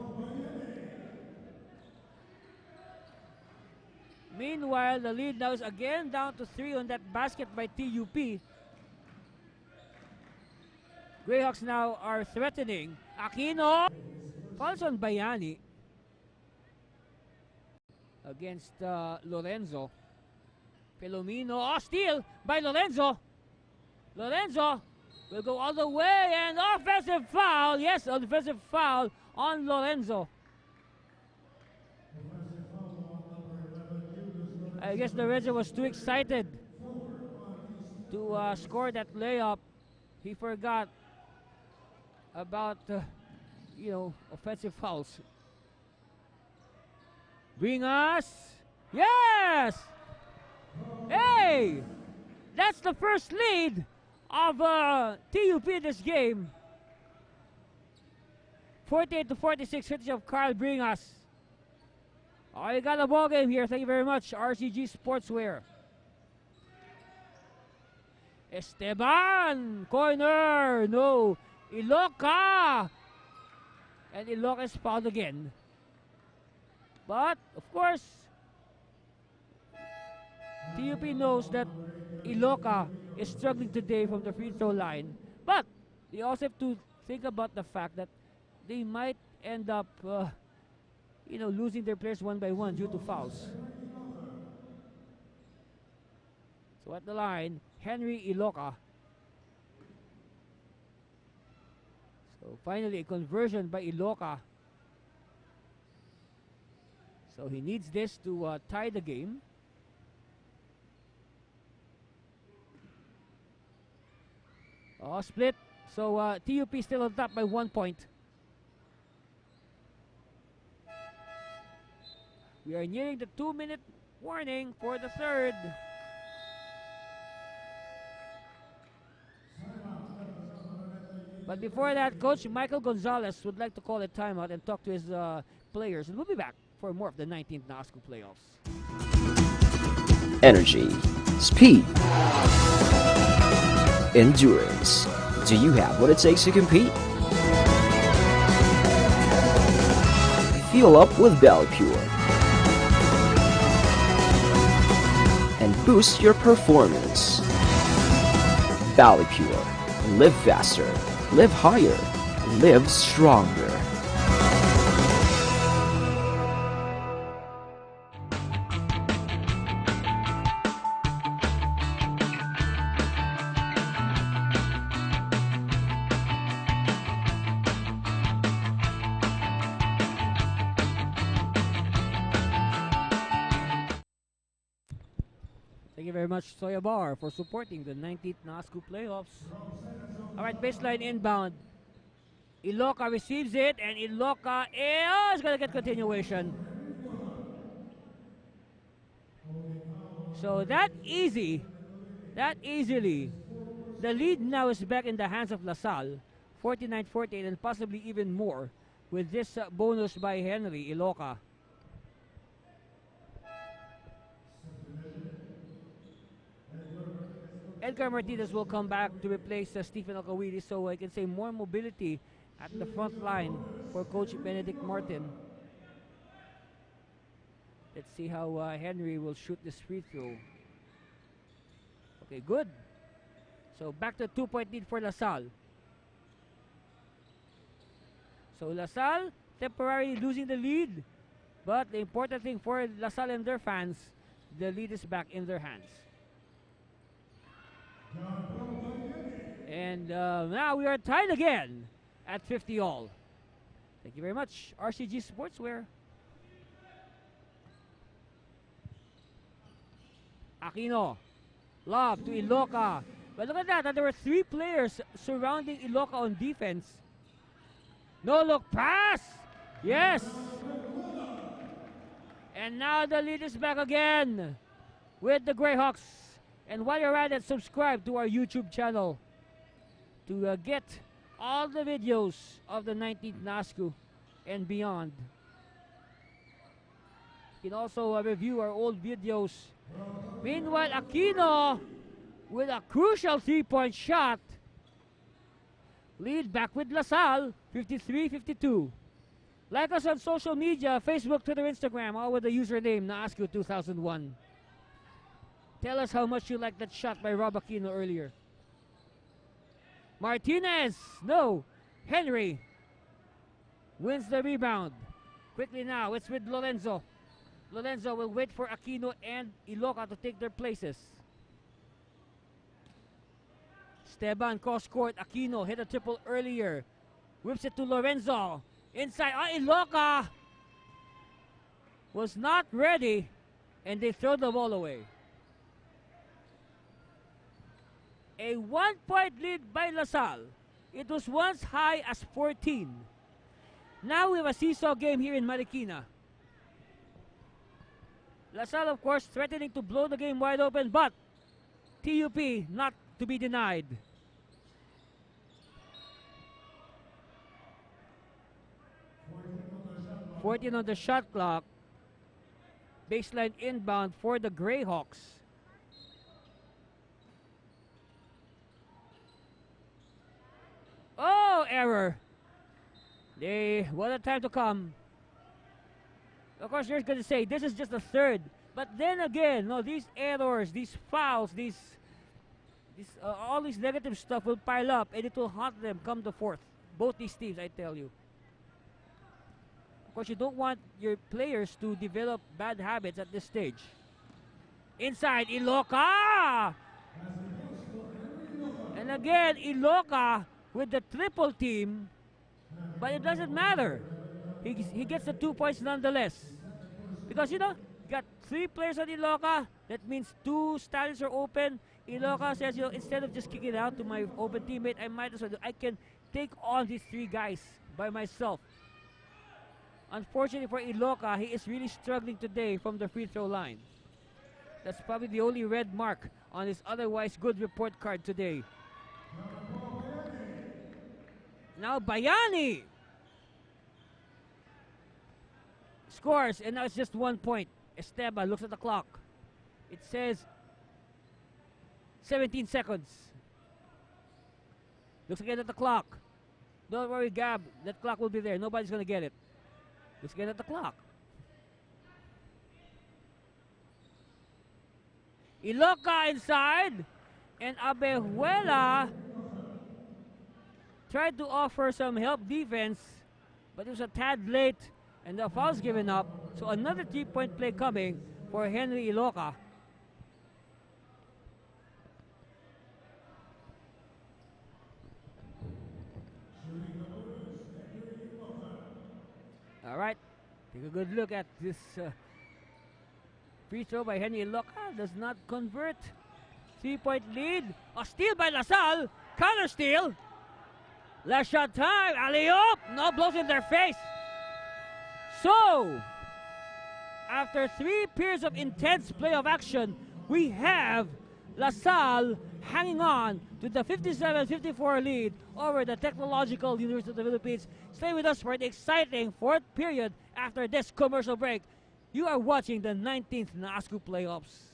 Meanwhile, the lead now is again down to 3 on that basket by TUP. Greyhawks now are threatening. Aquino! Fouls on Bayani against Lorenzo. Filomeno. Oh, steal by Lorenzo. Lorenzo will go all the way, and offensive foul. Yes, offensive foul on Lorenzo. I guess Lorenzo was too excited to score that layup. He forgot about, offensive fouls. Bring us. Yes! Hey! That's the first lead of TUP in this game. 48-46, courtesy of Carl Bringas. Oh, you got a ball game here. Thank you very much, RCG Sportswear. Esteban! Corner! No! Iloca! And Iloca is fouled again. But, of course, TUP knows that Iloca is struggling today from the free throw line. But, they also have to think about the fact that they might end up, losing their players one by one due to fouls. So at the line, Henry Iloca. So finally, a conversion by Iloca. So he needs this to tie the game. Oh, split. So TUP still on top by 1 point. We are nearing the 2-minute warning for the third. But before that, Coach Michael Gonzalez would like to call a timeout and talk to his players. And we'll be back for more of the 19th NASCO playoffs. Energy, speed, endurance. Do you have what it takes to compete? Fuel up with BallyPure and boost your performance. BallyPure. Live faster, live higher, live stronger. Thank you very much, Soya Bar, for supporting the 19th NASCO playoffs. Alright, baseline inbound. Iloca receives it, and Iloca is going to get continuation. So that easily, the lead now is back in the hands of LaSalle, 49-48, and possibly even more with this bonus by Henry Iloca. Edgar Martinez will come back to replace Stephen Alcawili, so I can say more mobility at the front line for Coach Benedict Martin. Let's see how Henry will shoot this free throw. Okay, good. So back to 2-point lead for LaSalle. So LaSalle temporarily losing the lead, but the important thing for LaSalle and their fans, the lead is back in their hands. And now we are tied again at 50 all. Thank you very much, RCG Sportswear. Aquino, lob to Iloca. But look at that, there were 3 players surrounding Iloca on defense. No look pass! Yes! And now the lead is back again with the Greyhawks. And while you're at it, subscribe to our YouTube channel to get all the videos of the 19th NASCO and beyond. You can also review our old videos. Meanwhile, Aquino with a crucial 3-point shot. Lead back with LaSalle, 53-52. Like us on social media, Facebook, Twitter, Instagram, all with the username NASCO2001. Tell us how much you like that shot by Rob Aquino earlier. Martinez, no. Henry wins the rebound. Quickly now, it's with Lorenzo. Lorenzo will wait for Aquino and Iloca to take their places. Esteban cross court. Aquino hit a triple earlier. Whips it to Lorenzo. Inside, Iloca was not ready, and they throw the ball away. A 1-point lead by LaSalle. It was once high as 14. Now we have a seesaw game here in Marikina. LaSalle, of course, threatening to blow the game wide open, but TUP not to be denied. 14 on the shot clock. Baseline inbound for the Greyhawks. Oh, error. What a time to come. Of course, you're going to say this is just the third. But then again, no, these errors, these fouls, all this negative stuff will pile up and it will haunt them come the fourth. Both these teams, I tell you. Of course, you don't want your players to develop bad habits at this stage. Inside, Iloca! And again, Iloca with the triple team, but it doesn't matter. He gets the 2 points nonetheless. Because, you got 3 players on Iloca. That means 2 stallions are open. Iloca says, instead of just kicking it out to my open teammate, I can take on these 3 guys by myself. Unfortunately for Iloca, he is really struggling today from the free throw line. That's probably the only red mark on his otherwise good report card today. Now Bayani scores, and now it's just 1 point. Esteban looks at the clock. It says 17 seconds. Looks again at the clock. Don't worry, Gab. That clock will be there. Nobody's going to get it. Looks again at the clock. Iloca inside. And Abejuela tried to offer some help defense, but it was a tad late and the foul's given up. So another 3-point play coming for Henry Iloca. All right, take a good look at this free throw by Henry Iloca. Does not convert. 3-point lead. A steal by LaSalle. Counter steal. Last shot time. Alley-oop. No, blows in their face. So, after 3 periods of intense playoff action, we have LaSalle hanging on to the 57-54 lead over the Technological University of the Philippines. Stay with us for the exciting 4th period after this commercial break. You are watching the 19th NASCU playoffs.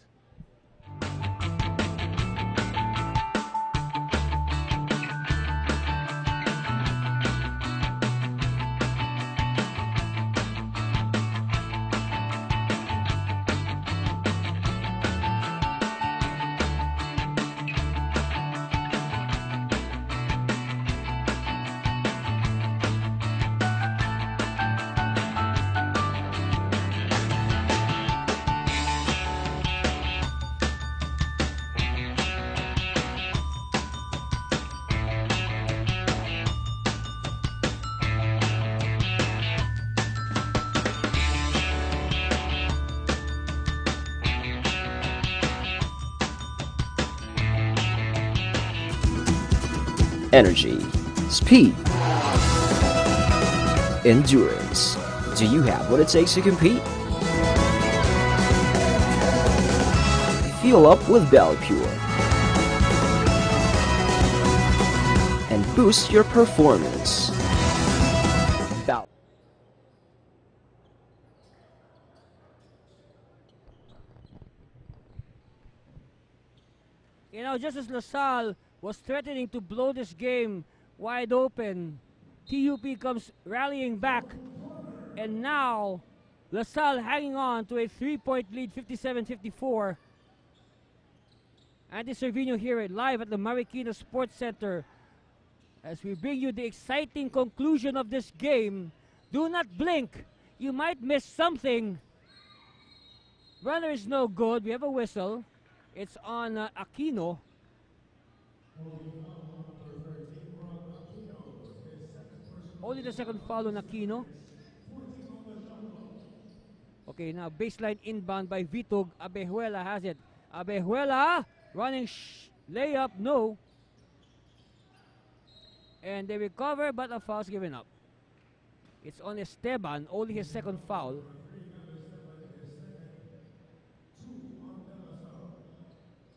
Energy, speed, endurance. Do you have what it takes to compete? Fuel up with Pure and boost your performance. Just as LaSalle was threatening to blow this game wide open, TUP comes rallying back, and now LaSalle hanging on to a 3-point lead, 57-54. Andy Cervino here live at the Marikina Sports Center as we bring you the exciting conclusion of this game. Do not blink. You might miss something. Runner is no good. We have a whistle. It's on Aquino. Only the second foul on Aquino. Okay, now baseline inbound by Vitug. Abejuela has it. Abejuela running layup, no. And they recover, but a foul's given up. It's on Esteban, only his second foul.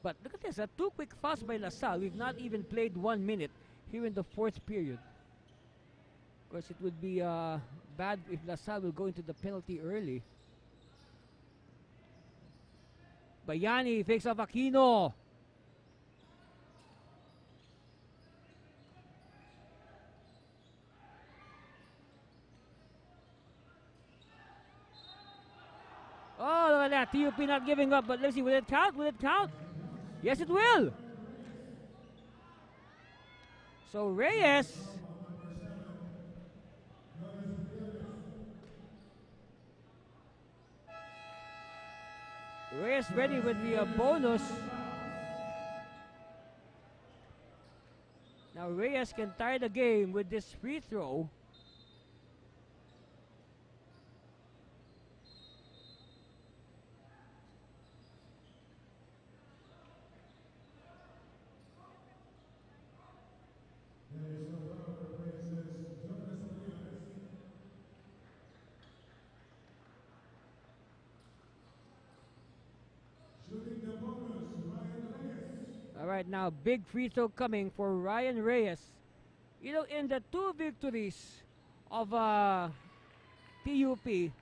But look at this, 2 quick fouls by LaSalle. We've not even played 1 minute here in the 4th period. Of course, it would be bad if LaSalle will go into the penalty early. Bayani fakes off Aquino. Oh, look at that. TUP not giving up, but let's see. Will it count? Will it count? Yes, it will. So Reyes. Reyes ready with the bonus. Now Reyes can tie the game with this free throw. Alright, now big free throw coming for Ryan Reyes. You know, in the two victories of TUP,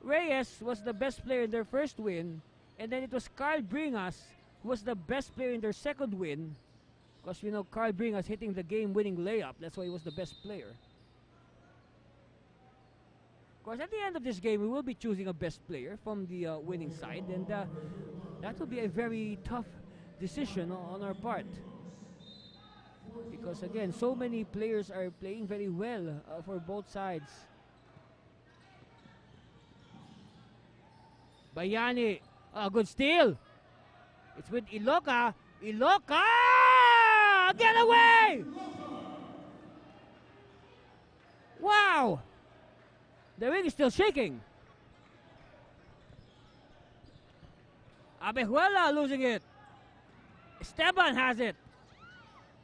Reyes was the best player in their first win, and then it was Carl Bringas who was the best player in their second win. Because we know Carl Bringas hitting the game-winning layup. That's why he was the best player. Of course, at the end of this game, we will be choosing a best player from the winning side, and that will be a very tough decision on our part, because again, so many players are playing very well for both sides. Bayani, good steal. It's with Iloca. Iloca, get away! Wow, the ring is still shaking. Abejuela losing it. Esteban has it.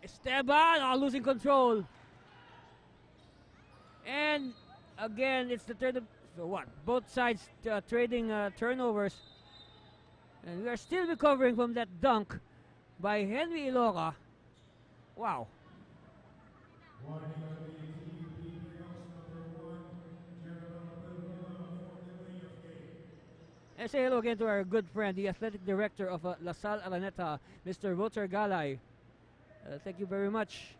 Esteban losing control. And again, it's the turn of, so what? Both sides trading turnovers. And we are still recovering from that dunk by Henry Iloca. Wow. And say hello again to our good friend, the athletic director of La Salle Araneta, Mr. Roter Galay. Thank you very much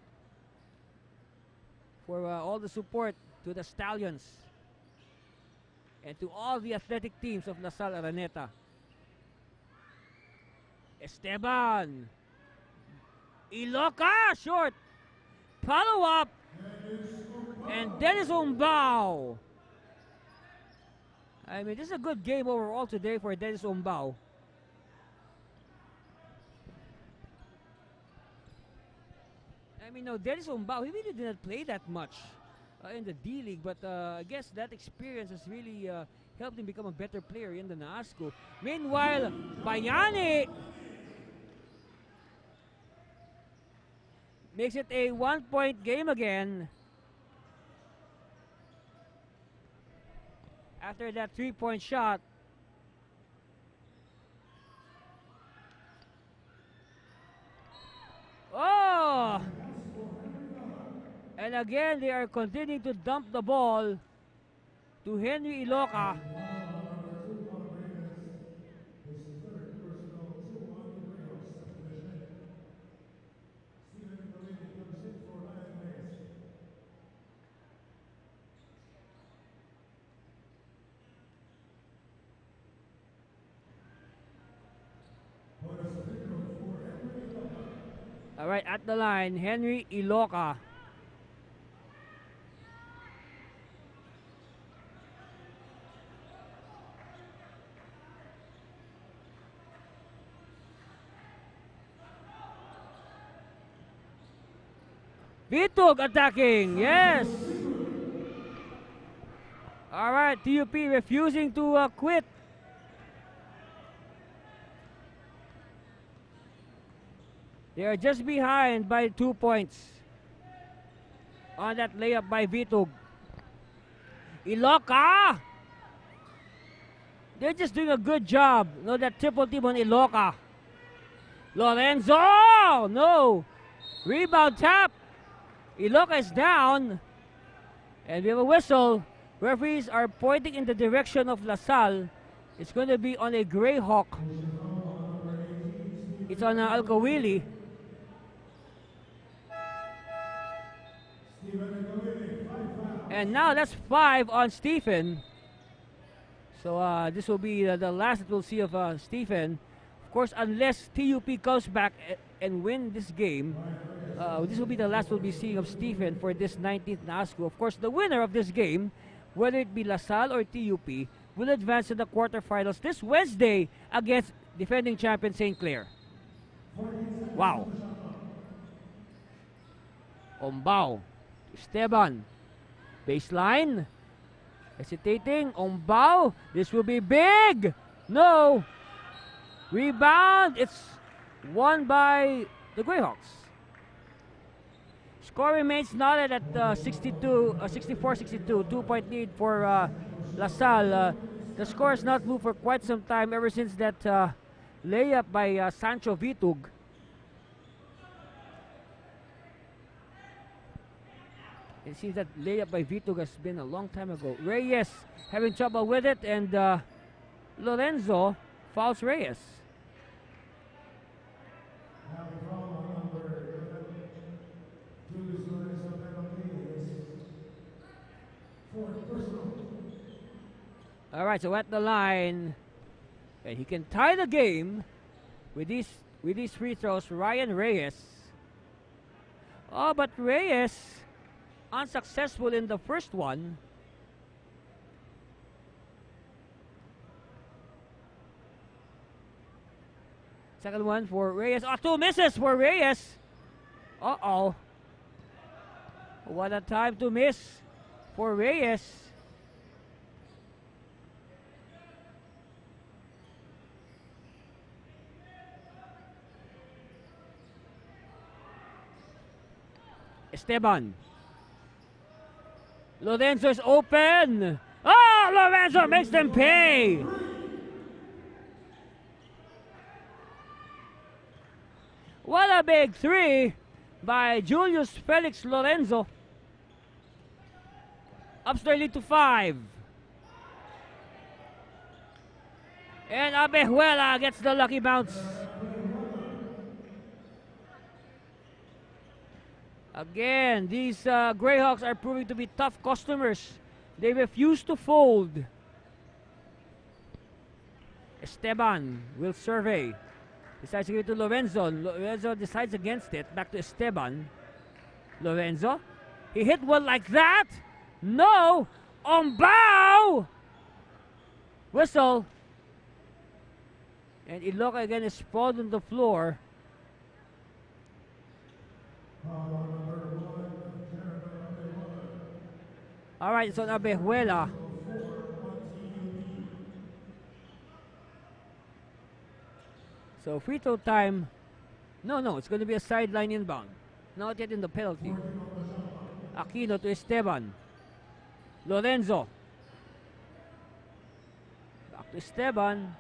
for all the support to the Stallions and to all the athletic teams of La Salle Araneta. Esteban. Iloca, short. Follow up. And Dennis Umbao. I mean, this is a good game overall today for Dennis Umbao. I mean, no, Dennis Umbao, he really did not play that much in the D-League, but I guess that experience has really helped him become a better player in the NASCO. Meanwhile, Bayani makes it a 1-point game again. After that 3-point shot. Oh! And again, they are continuing to dump the ball to Henry Iloca. All right, at the line, Henry Iloca. Bitug attacking, yes. All right, TUP refusing to quit. They are just behind by 2 points on that layup by Bitug. Iloca! They're just doing a good job. No, that triple team on Iloca. Lorenzo! No! Rebound tap. Iloca is down. And we have a whistle. Referees are pointing in the direction of LaSalle. It's going to be on a Greyhawk. It's on Alkawili. And now that's 5 on Stephen. So this will be the last that we'll see of Stephen. Of course, unless TUP comes back and win this game, this will be the last we'll be seeing of Stephen for this 19th NASCO. Of course, the winner of this game, whether it be LaSalle or TUP, will advance to the quarterfinals this Wednesday against defending champion St. Clair. Wow. Ombao. Esteban. Baseline. Hesitating. Ombao. This will be big. No. Rebound. It's won by the Greyhawks. Score remains knotted at 64-62. 2-point lead for LaSalle. The score has not moved for quite some time ever since that layup by Sancho Vitug. It seems that layup by Vitug has been a long time ago. Reyes having trouble with it, and Lorenzo fouls Reyes. All right, so at the line, and he can tie the game with these free throws. Ryan Reyes. Oh, but Reyes unsuccessful in the first one. Second one for Reyes. Oh, 2 misses for Reyes. Uh-oh. What a time to miss for Reyes. Esteban. Lorenzo is open. Oh, Lorenzo makes them pay. What a big three by Julius Felix Lorenzo. Ups their lead to 5. And Abejuela gets the lucky bounce. Again, these Greyhawks are proving to be tough customers. They refuse to fold. Esteban will survey. Decides to give it to Lorenzo. Lorenzo decides against it. Back to Esteban. Lorenzo. He hit one like that. No. Ombao. Whistle. And Iloca again is sprawled on the floor. All right, it's on Abejuela. So free throw time. No, it's going to be a sideline inbound. Not yet in the penalty. Aquino to Esteban. Lorenzo. Back to Esteban.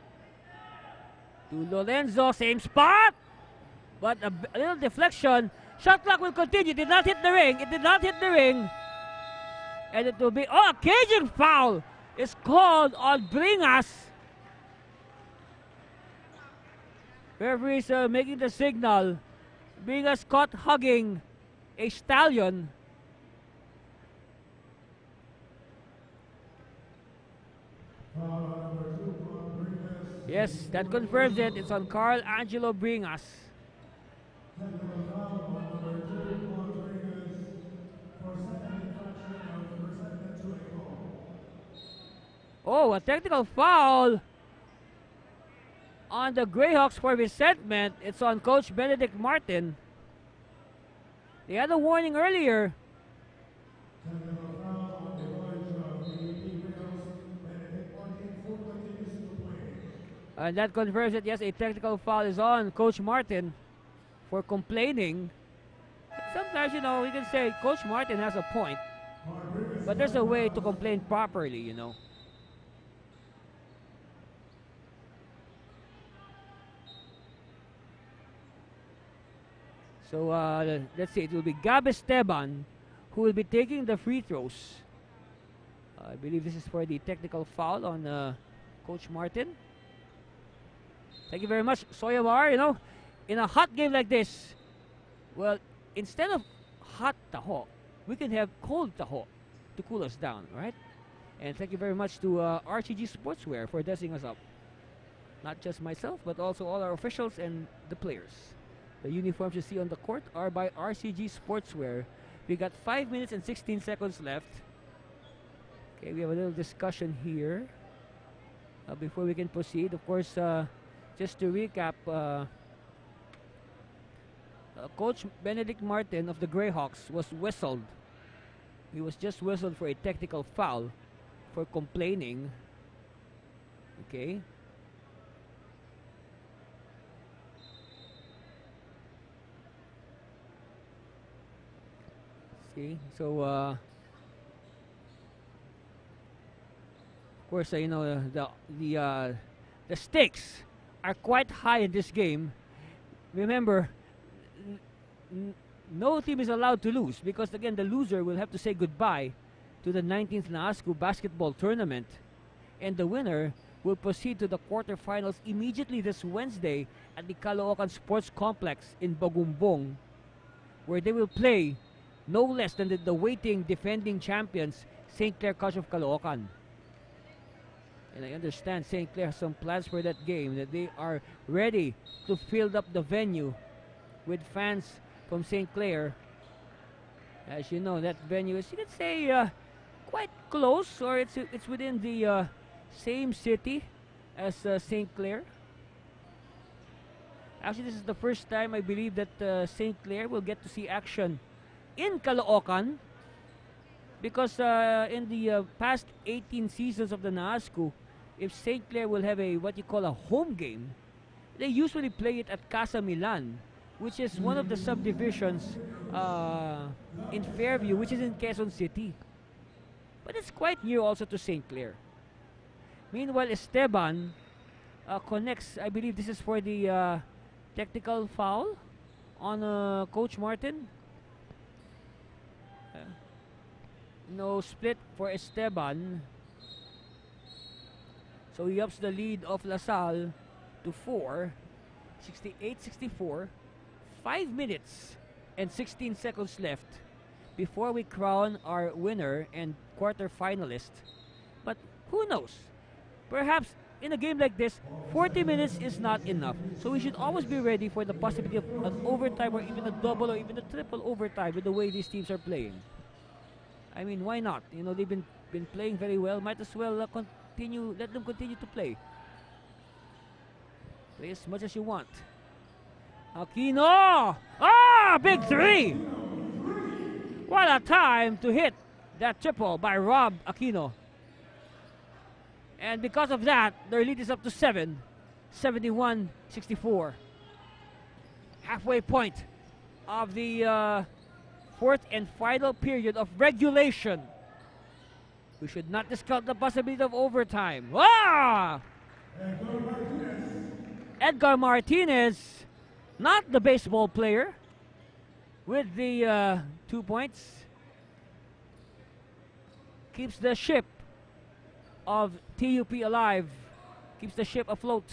To Lorenzo, same spot. But a little deflection. Shot clock will continue. Did not hit the ring. It did not hit the ring. And it will be, a caging foul is called on Bringas. Referees making the signal. Bringas caught hugging a stallion. Yes, that confirms it. It's on Carl Angelo Bringas. Oh, a technical foul on the Greyhawks for resentment. It's on Coach Benedict Martin. They had a warning earlier. And that confirms it. Yes, a technical foul is on Coach Martin for complaining. Sometimes, you know, you can say Coach Martin has a point. But there's a way to complain properly, you know. So let's see, it will be Gab Esteban who will be taking the free throws. I believe this is for the technical foul on Coach Martin. Thank you very much, Soyamar. You know, in a hot game like this, well, instead of hot taho, we can have cold taho to cool us down, right? And thank you very much to RCG Sportswear for dressing us up. Not just myself, but also all our officials and the players. The uniforms you see on the court are by RCG Sportswear. We got 5 minutes and 16 seconds left. Okay, we have a little discussion here before we can proceed. Of course, just to recap, Coach Benedict Martin of the Greyhawks was whistled. He was just whistled for a technical foul for complaining. Okay. See, so of course, you know, the stakes are quite high in this game. Remember, no team is allowed to lose because again, the loser will have to say goodbye to the 19th NAASCU basketball tournament, and the winner will proceed to the quarterfinals immediately this Wednesday at the Caloocan Sports Complex in Bagumbong, where they will play no less than the waiting defending champions, St. Clair College of Caloocan. And I understand St. Clair has some plans for that game, that they are ready to fill up the venue with fans from St. Clair. As you know, that venue is, you could say, quite close, or it's within the same city as St. Clair. Actually, this is the first time I believe that St. Clair will get to see action in Caloocan, because in the past 18 seasons of the NAASCU, if St. Clair will have a what you call a home game, they usually play it at Casa Milan, which is one of the subdivisions in Fairview, which is in Quezon City. But it's quite near also to St. Clair. Meanwhile, Esteban connects, I believe this is for the technical foul on Coach Martin. No split for Esteban. So he ups the lead of LaSalle to 4, 68-64. 5 minutes and 16 seconds left before we crown our winner and quarterfinalist. But who knows? Perhaps in a game like this, 40 minutes is not enough. So we should always be ready for the possibility of an overtime or even a double or even a triple overtime with the way these teams are playing. I mean, why not? You know, they've been playing very well. Might as well continue. Let them continue to play. Play as much as you want. Aquino! Ah, big three! What a time to hit that triple by Rob Aquino. And because of that, their lead is up to 7, 71-64. Halfway point of the fourth and final period of regulation. We should not discount the possibility of overtime. Ah! Edgar Martinez, not the baseball player, with the 2 points. Keeps the ship of TUP alive. Keeps the ship afloat.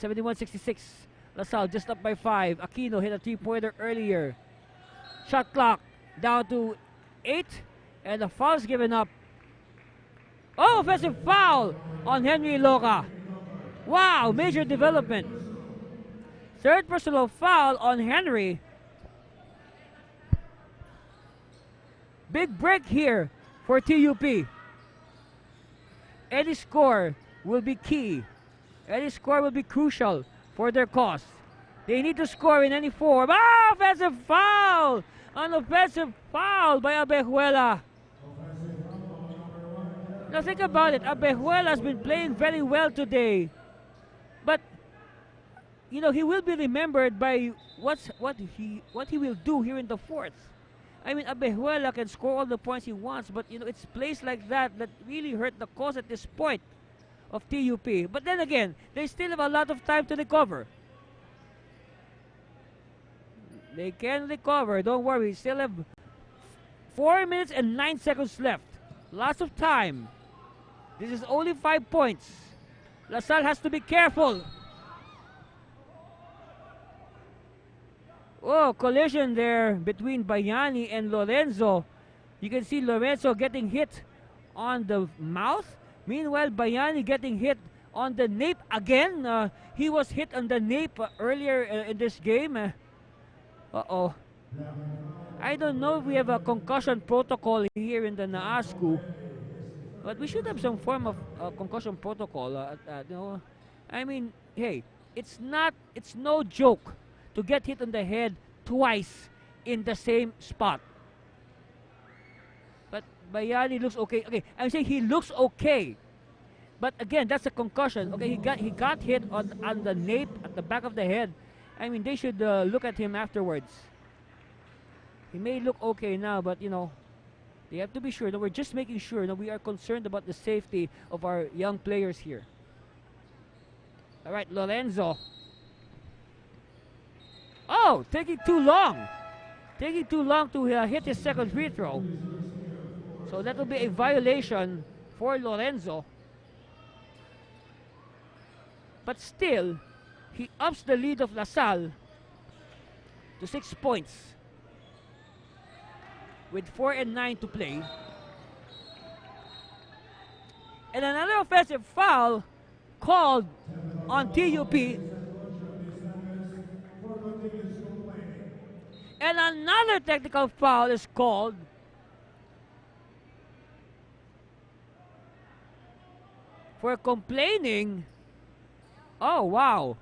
71-66. LaSalle just up by 5. Aquino hit a 3-pointer earlier. Shot clock down to 8. And the foul's given up. Oh, offensive foul on Henry Loca. Wow, major development. Third personal foul on Henry. Big break here for TUP. Any score will be key. Any score will be crucial for their cause. They need to score in any form. Ah, offensive foul! An offensive foul by Abejuela. Now think about it. Abejuela has been playing very well today. But, you know, he will be remembered by what he will do here in the fourth. I mean, Abejuela can score all the points he wants, but, you know, it's plays like that that really hurt the cause at this point of TUP. But then again, they still have a lot of time to recover. They can recover. Don't worry. Still have 4 minutes and 9 seconds left Lots of time. This is only 5 points. LaSalle has to be careful. Oh, collision there between Bayani and Lorenzo. You can see Lorenzo getting hit on the mouth. Meanwhile, Bayani getting hit on the nape again. He was hit on the nape earlier in this game. Uh-oh. I don't know if we have a concussion protocol here in the NAASCU, but we should have some form of concussion protocol. You know, I mean, hey, it's no joke to get hit on the head twice in the same spot. But Bayani looks okay. Okay, I'm saying he looks okay. But again, that's a concussion. Okay, he got hit on the nape at the back of the head. I mean, they should look at him afterwards. He may look okay now, but you know, they have to be sure. No, we're just making sure. No, we are concerned about the safety of our young players here. All right, Lorenzo. Oh, taking too long. Taking too long to hit his second free throw. So that will be a violation for Lorenzo. But still, he ups the lead of LaSalle to 6 points with 4 and 9 to play. And another offensive foul called on TUP. And another technical foul is called for complaining. Oh, wow.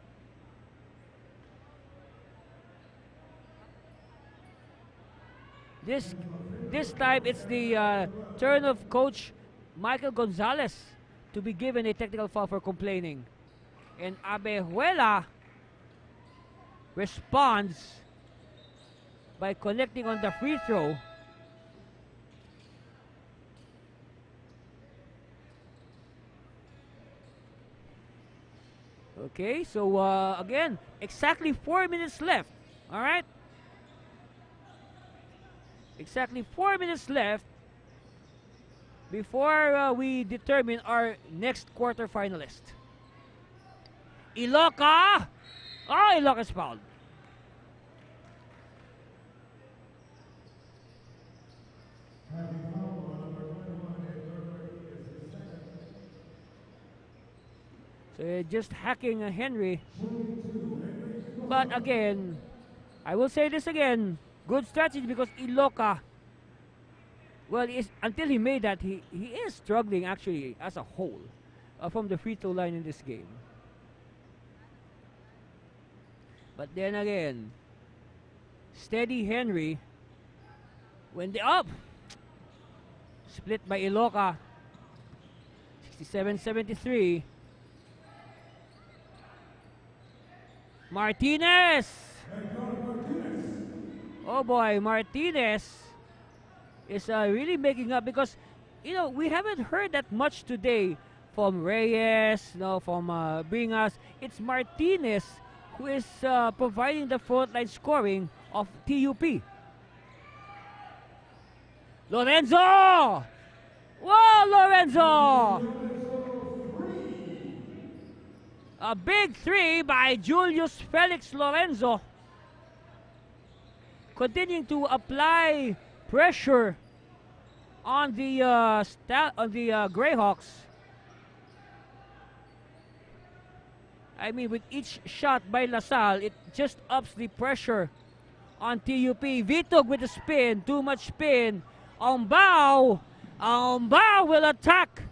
This time it's the turn of Coach Michael Gonzalez to be given a technical foul for complaining. And Abejuela responds by connecting on the free throw. Okay, so again, exactly 4 minutes left. All right? Exactly 4 minutes left before we determine our next quarter finalist. Iloca! Oh, Iloca's fouled. So just hacking Henry. But again, I will say this again. Good strategy because Iloca, well, until he made that, he is struggling actually as a whole from the free throw line in this game. But then again, steady Henry. When they up, split by Iloca, 67-73. Martinez! Oh boy, Martinez is really making up because, you know, we haven't heard that much today from Reyes, from Bringas. It's Martinez who is providing the frontline scoring of TUP. Lorenzo! Whoa, Lorenzo! A big three by Julius Felix Lorenzo. Continuing to apply pressure on the Greyhawks. I mean, with each shot by LaSalle, it just ups the pressure on TUP. Vitog with the spin, too much spin. Ombao will attack.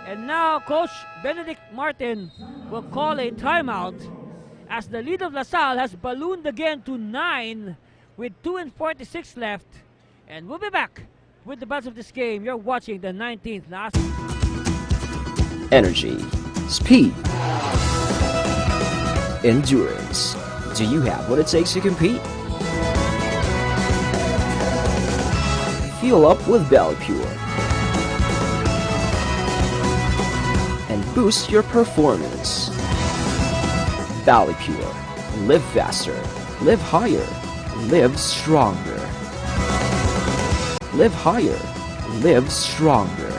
And now Coach Benedict Martin will call a timeout as the lead of LaSalle has ballooned again to 9 with 2:46 left. And we'll be back with the balance of this game. You're watching the 19th NAASCU. Energy, speed, endurance. Do you have what it takes to compete? Fuel up with Pure and boost your performance. Pure. Live faster, live higher, live stronger. live higher, live stronger.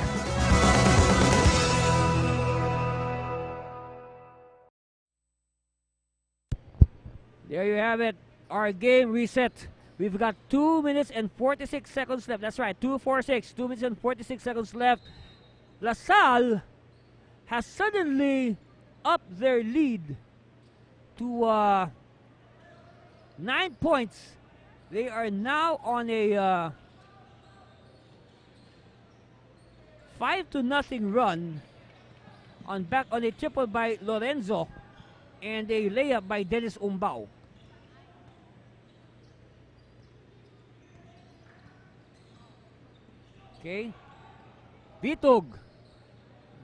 There you have it. Our game reset. We've got 2 minutes and 46 seconds left. That's right, 2:46. 2 minutes and 46 seconds left. Salle has suddenly upped their lead to 9 points. They are now on a 5-0 run on a triple by Lorenzo and a layup by Dennis Umbao. Okay, Vitug.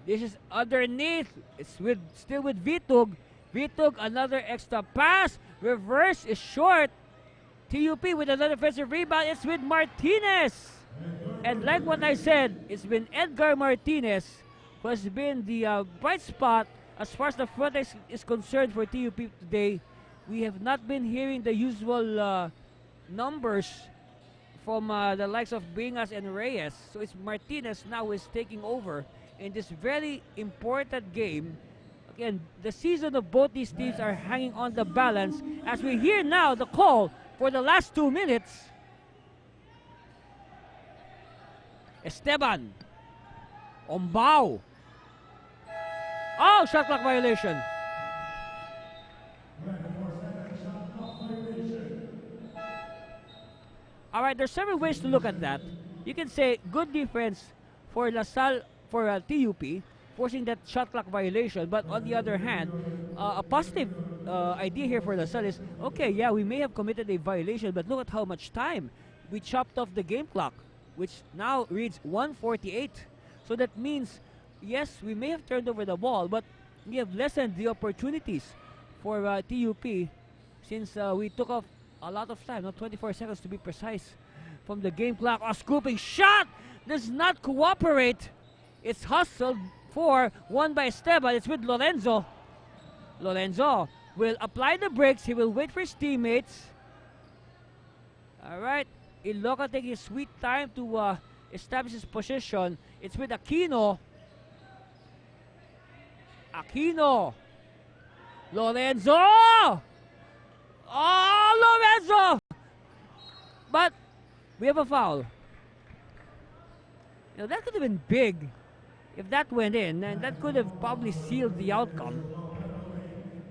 This is underneath. It's still with Vitug. Vitug, another extra pass. Reverse is short. TUP with another offensive rebound. It's with Martinez. And like what I said, it's been Edgar Martinez who has been the bright spot as far as the front is concerned for TUP today. We have not been hearing the usual numbers from the likes of Bringas and Reyes. So it's Martinez now who is taking over in this very important game. Again, the season of both these teams are hanging on the balance as we hear now the call for the last 2 minutes. Esteban. Umbao. Oh, shot clock violation. All right, there's several ways to look at that. You can say good defense for Salle, for TUP, forcing that shot clock violation. But on the other hand, a positive idea here for Salle is, okay, yeah, we may have committed a violation, but look at how much time we chopped off the game clock, which now reads 1:48. So that means, yes, we may have turned over the ball, but we have lessened the opportunities for TUP since we took off a lot of time, not 24 seconds to be precise, from the game clock. A scooping shot does not cooperate. It's hustled for, won by Esteban. It's with Lorenzo. Lorenzo will apply the brakes. He will wait for his teammates. All right. Iloca taking his sweet time to establish his position. It's with Aquino. Aquino. Lorenzo! Oh, Lorenzo! But we have a foul. Now that could have been big if that went in, and that could have probably sealed the outcome.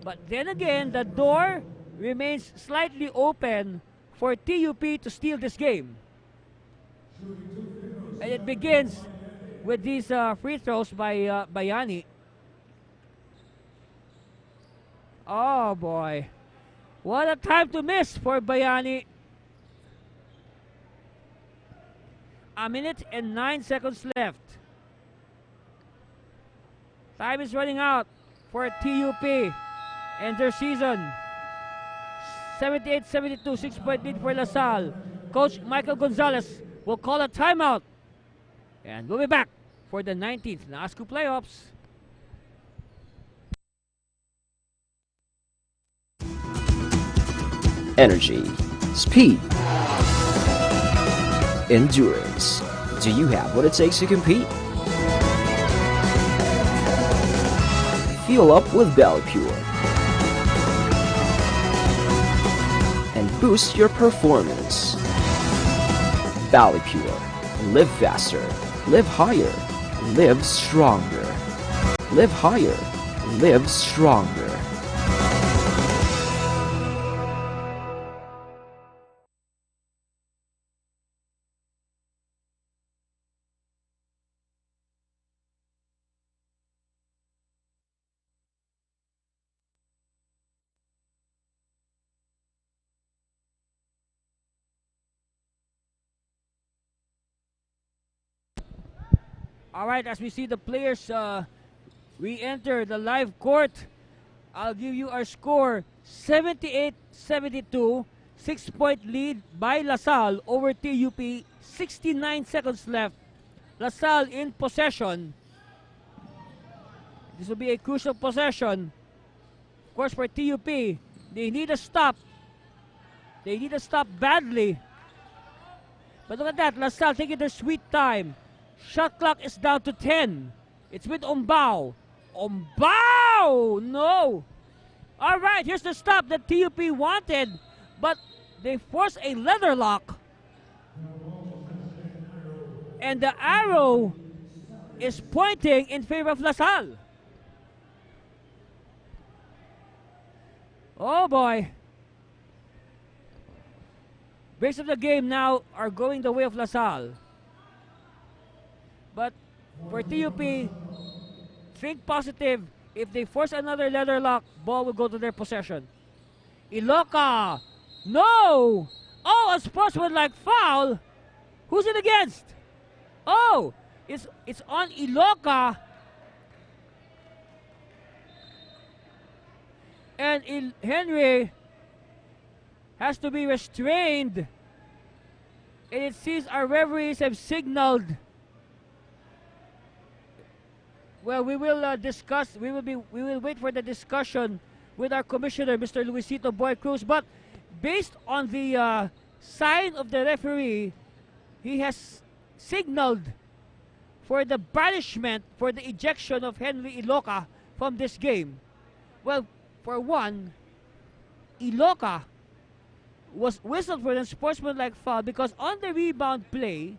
But then again, the door remains slightly open for TUP to steal this game. And it begins with these free throws by Bayani. Oh boy. What a time to miss for Bayani. A minute and 9 seconds left. Time is running out for TUP and their season. 78-72, 6-point lead for Salle. Coach Michael Gonzalez will call a timeout. And we'll be back for the 19th NASCU playoffs. Energy, speed, endurance. Do you have what it takes to compete? Fuel up with Pure and boost your performance. Pure. Live faster, live higher, live stronger. Live higher, live stronger. All right, as we see the players re-enter the live court, I'll give you our score. 78-72, 6-point lead by Salle over TUP. 69 seconds left. Salle in possession. This will be a crucial possession. Of course, for TUP, they need a stop. They need a stop badly. But look at that, LaSalle taking their sweet time. Shot clock is down to 10. It's with Ombao. Ombao! No! Alright, here's the stop that TUP wanted, but they forced a leather lock. And the arrow is pointing in favor of LaSalle. Oh boy. Breaks of the game now are going the way of LaSalle. But for TUP, think positive. If they force another leather lock, ball will go to their possession. Iloca! No! Oh, a sportsmanlike foul! Who's it against? Oh! It's on Iloca. And Henry has to be restrained. And it seems our referees have signaled. Well, we will discuss. We will wait for the discussion with our commissioner, Mr. Luisito Boy Cruz. But based on the sign of the referee, he has signaled for the banishment, for the ejection of Henry Iloca from this game. Well, for one, Iloca was whistled for the sportsmanlike foul because on the rebound play,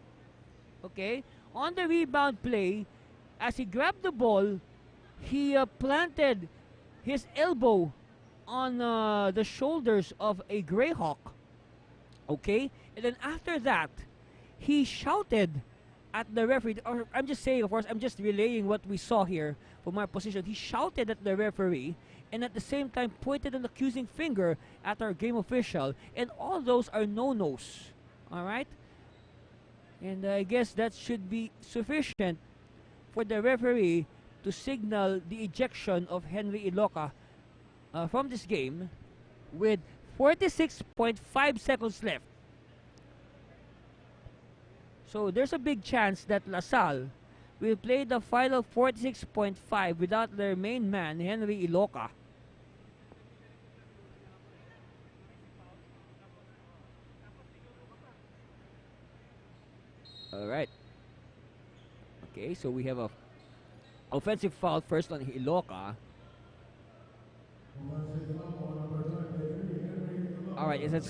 as he grabbed the ball, he planted his elbow on the shoulders of a Greyhawk. Okay? And then after that, he shouted at the referee, or I'm just saying, of course, I'm just relaying what we saw here from our position. He shouted at the referee and at the same time pointed an accusing finger at our game official. And all those are no-nos. Alright? And I guess that should be sufficient for the referee to signal the ejection of Henry Iloca from this game with 46.5 seconds left. So there's a big chance that LaSalle will play the final 46.5 without their main man, Henry Iloca. Alright. Okay, so we have a offensive foul first on Iloca. Alright, is it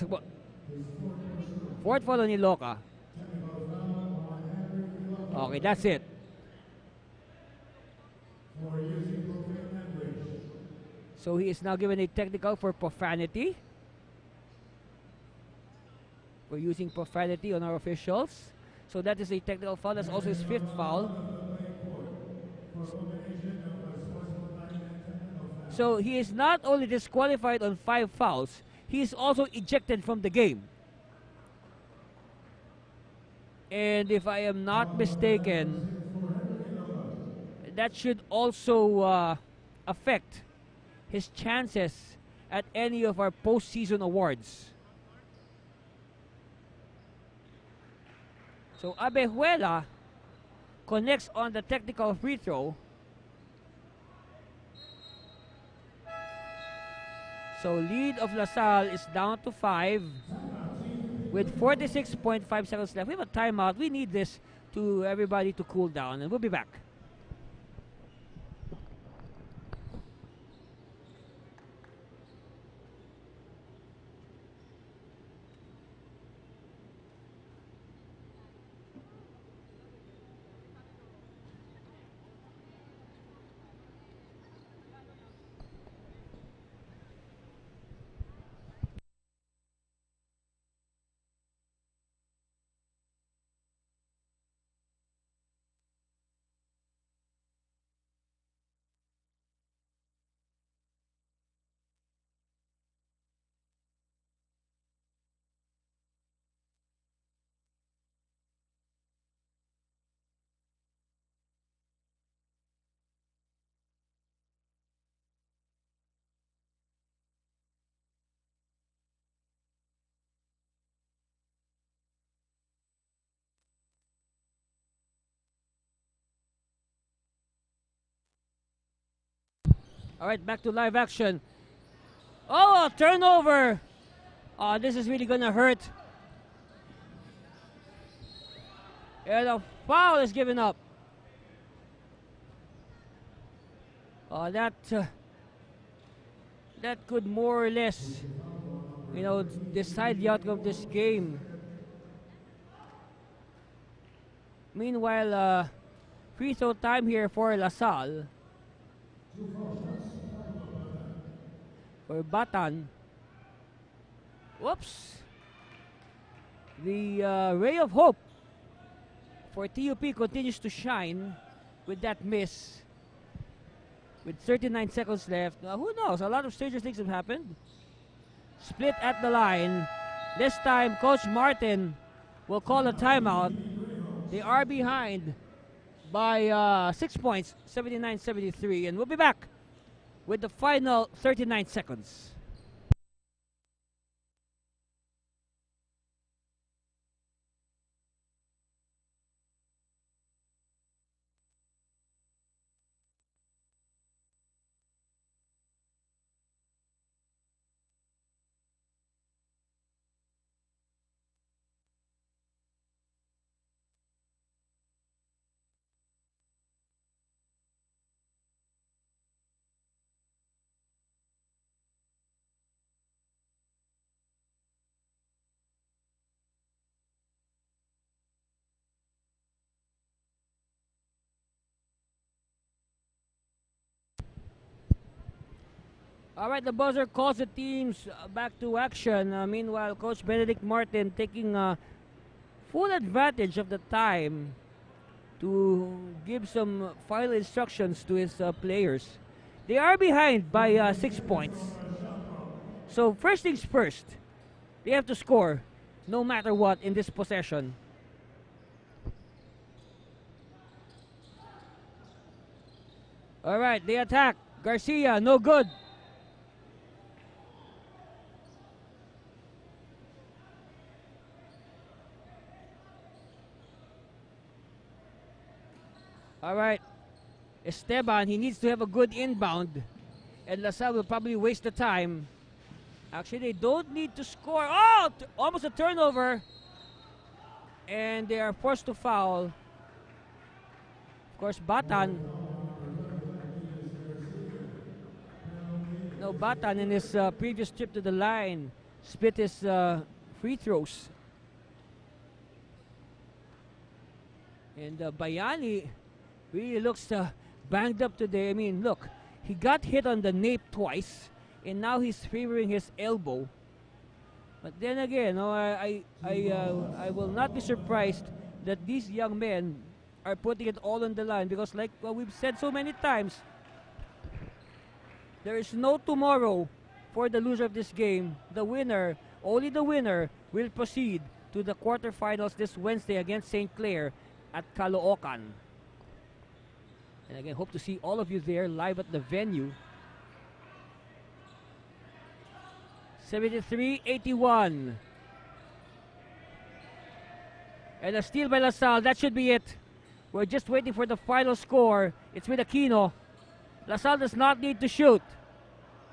fourth foul on Iloca? Okay, that's it. So he is now given a technical for profanity. For using profanity on our officials. So that is a technical foul. That's also his fifth foul. So he is not only disqualified on 5 fouls, he is also ejected from the game. And if I am not mistaken, that should also affect his chances at any of our postseason awards. So Abejuela connects on the technical free throw. So lead of LaSalle is down to 5 with 46.5 seconds left. We have a timeout. We need this to everybody to cool down, and we'll be back. All right, back to live action. Oh, turnover. Oh, this is really going to hurt. And a foul is given up. That could more or less, decide the outcome of this game. Meanwhile, free throw time here for LaSalle. For Batan. Whoops. The ray of hope for TUP continues to shine with that miss. With 39 seconds left. Who knows? A lot of stranger things have happened. Split at the line. This time, Coach Martin will call a timeout. They are behind by 6 points, 79-73. And we'll be back with the final 39 seconds. All right, the buzzer calls the teams back to action. Meanwhile, Coach Benedict Martin taking full advantage of the time to give some final instructions to his players. They are behind by 6 points. So first things first, they have to score no matter what in this possession. All right, they attack. Garcia, no good. All right, Esteban, he needs to have a good inbound. And LaSalle will probably waste the time. Actually, they don't need to score. Oh, almost a turnover. And they are forced to foul. Of course, Batan. No, Batan in his previous trip to the line split his free throws. And Bayani really looks banged up today. I mean, look, he got hit on the nape twice, and now he's favoring his elbow. But then again, I will not be surprised that these young men are putting it all on the line because, like what we've said so many times, there is no tomorrow for the loser of this game. The winner, only the winner, will proceed to the quarterfinals this Wednesday against St. Clair at Caloocan. And again, hope to see all of you there live at the venue. 73-81. And a steal by LaSalle. That should be it. We're just waiting for the final score. It's with Aquino. LaSalle does not need to shoot.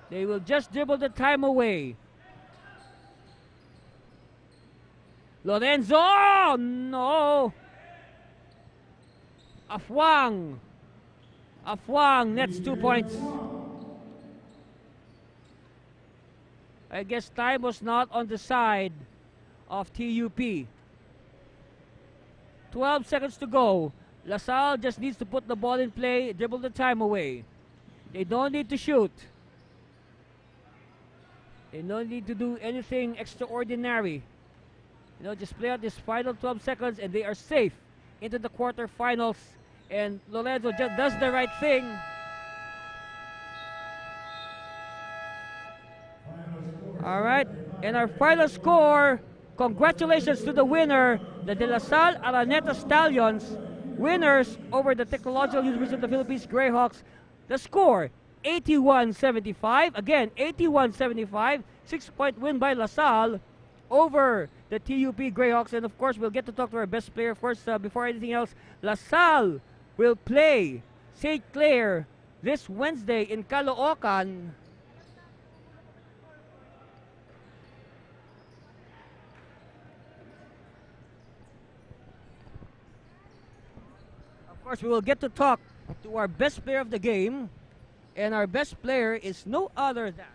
They will just dribble the time away. Lorenzo! Oh, no! Afwang nets 2 points. I guess time was not on the side of TUP. 12 seconds to go. LaSalle just needs to put the ball in play, dribble the time away. They don't need to shoot. They don't need to do anything extraordinary. Just play out this final 12 seconds and they are safe into the quarterfinals. And Lorenzo just does the right thing. All right, and our final score, congratulations to the winner, the De La Salle Araneta Stallions, winners over the Technological University of the Philippines Greyhawks. The score, 81-75. Again, 81-75. 6-point win by LaSalle over the TUP Greyhawks. And of course, we'll get to talk to our best player. Of course, before anything else, LaSalle will play St. Clair this Wednesday in Caloocan. Of course, we will get to talk to our best player of the game, and our best player is no other than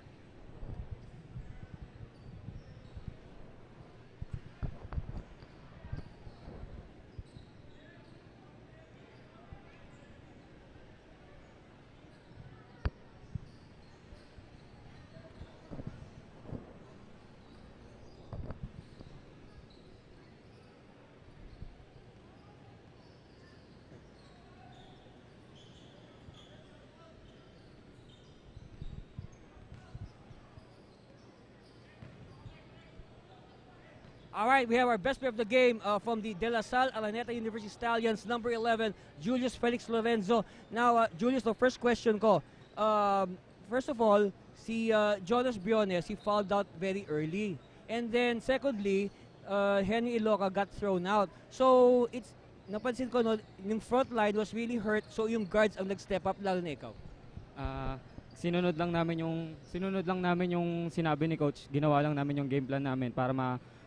all right, we have our best player of the game from the DLSAU Araneta University Stallions, number 11, Julius Felix Lorenzo. Now, Julius, the first question ko. First of all, si Jonas Briones, he fouled out very early. And then, secondly, Henry Iloca got thrown out. So, napansin ko, no, yung front line was really hurt. So, yung guards ang nag-step up, lalo na ikaw. Sinunod lang namin yung sinabi ni coach. Ginawa lang namin yung game plan namin para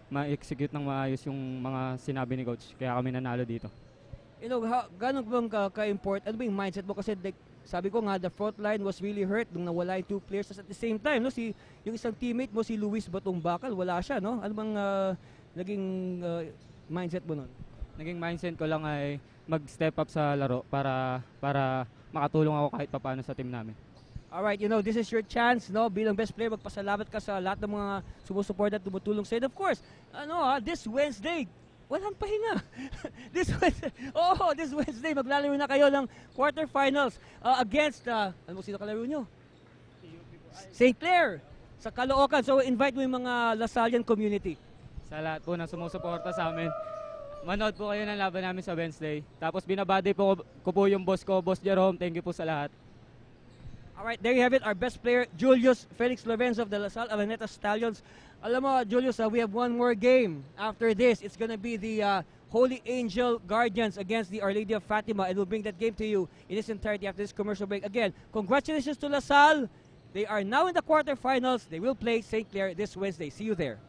ma-execute ng maayos yung mga sinabi ni coach. Kaya kami nanalo dito. You know, gano'n bang ka-import? Ano ba yung mindset mo? Kasi sabi ko nga, the front line was really hurt nung nawala yung two players. At the same time, no, yung isang teammate mo, si Luis Batong-Bakal, wala siya, no? Ano bang naging mindset mo nun? Naging mindset ko lang ay mag-step up sa laro para makatulong ako kahit papaano sa team namin. Alright, you know, this is your chance, no? Bilang best player, magpasalamat ka sa lahat ng mga sumusuporta at tumutulong sa'yo. And of course, this Wednesday, walang pahinga. this Wednesday, maglalaro na kayo ng quarterfinals against, sino kalaro nyo? St. Clair, sa Caloocan. So, invite mo yung mga Lasallian community. Sa lahat po na sumusuporta sa amin, manood po kayo ng laban namin sa Wednesday. Tapos binabati ko po yung boss ko, Boss Jerome. Thank you po sa lahat. Alright, there you have it, our best player, Julius Felix Lorenzo of the LaSalle Araneta Stallions. Alam mo, Julius, we have one more game after this. It's gonna be the Holy Angel Guardians against the Our Lady of Fatima, and we'll bring that game to you in its entirety after this commercial break. Again, congratulations to LaSalle. They are now in the quarterfinals. They will play St. Clair this Wednesday. See you there.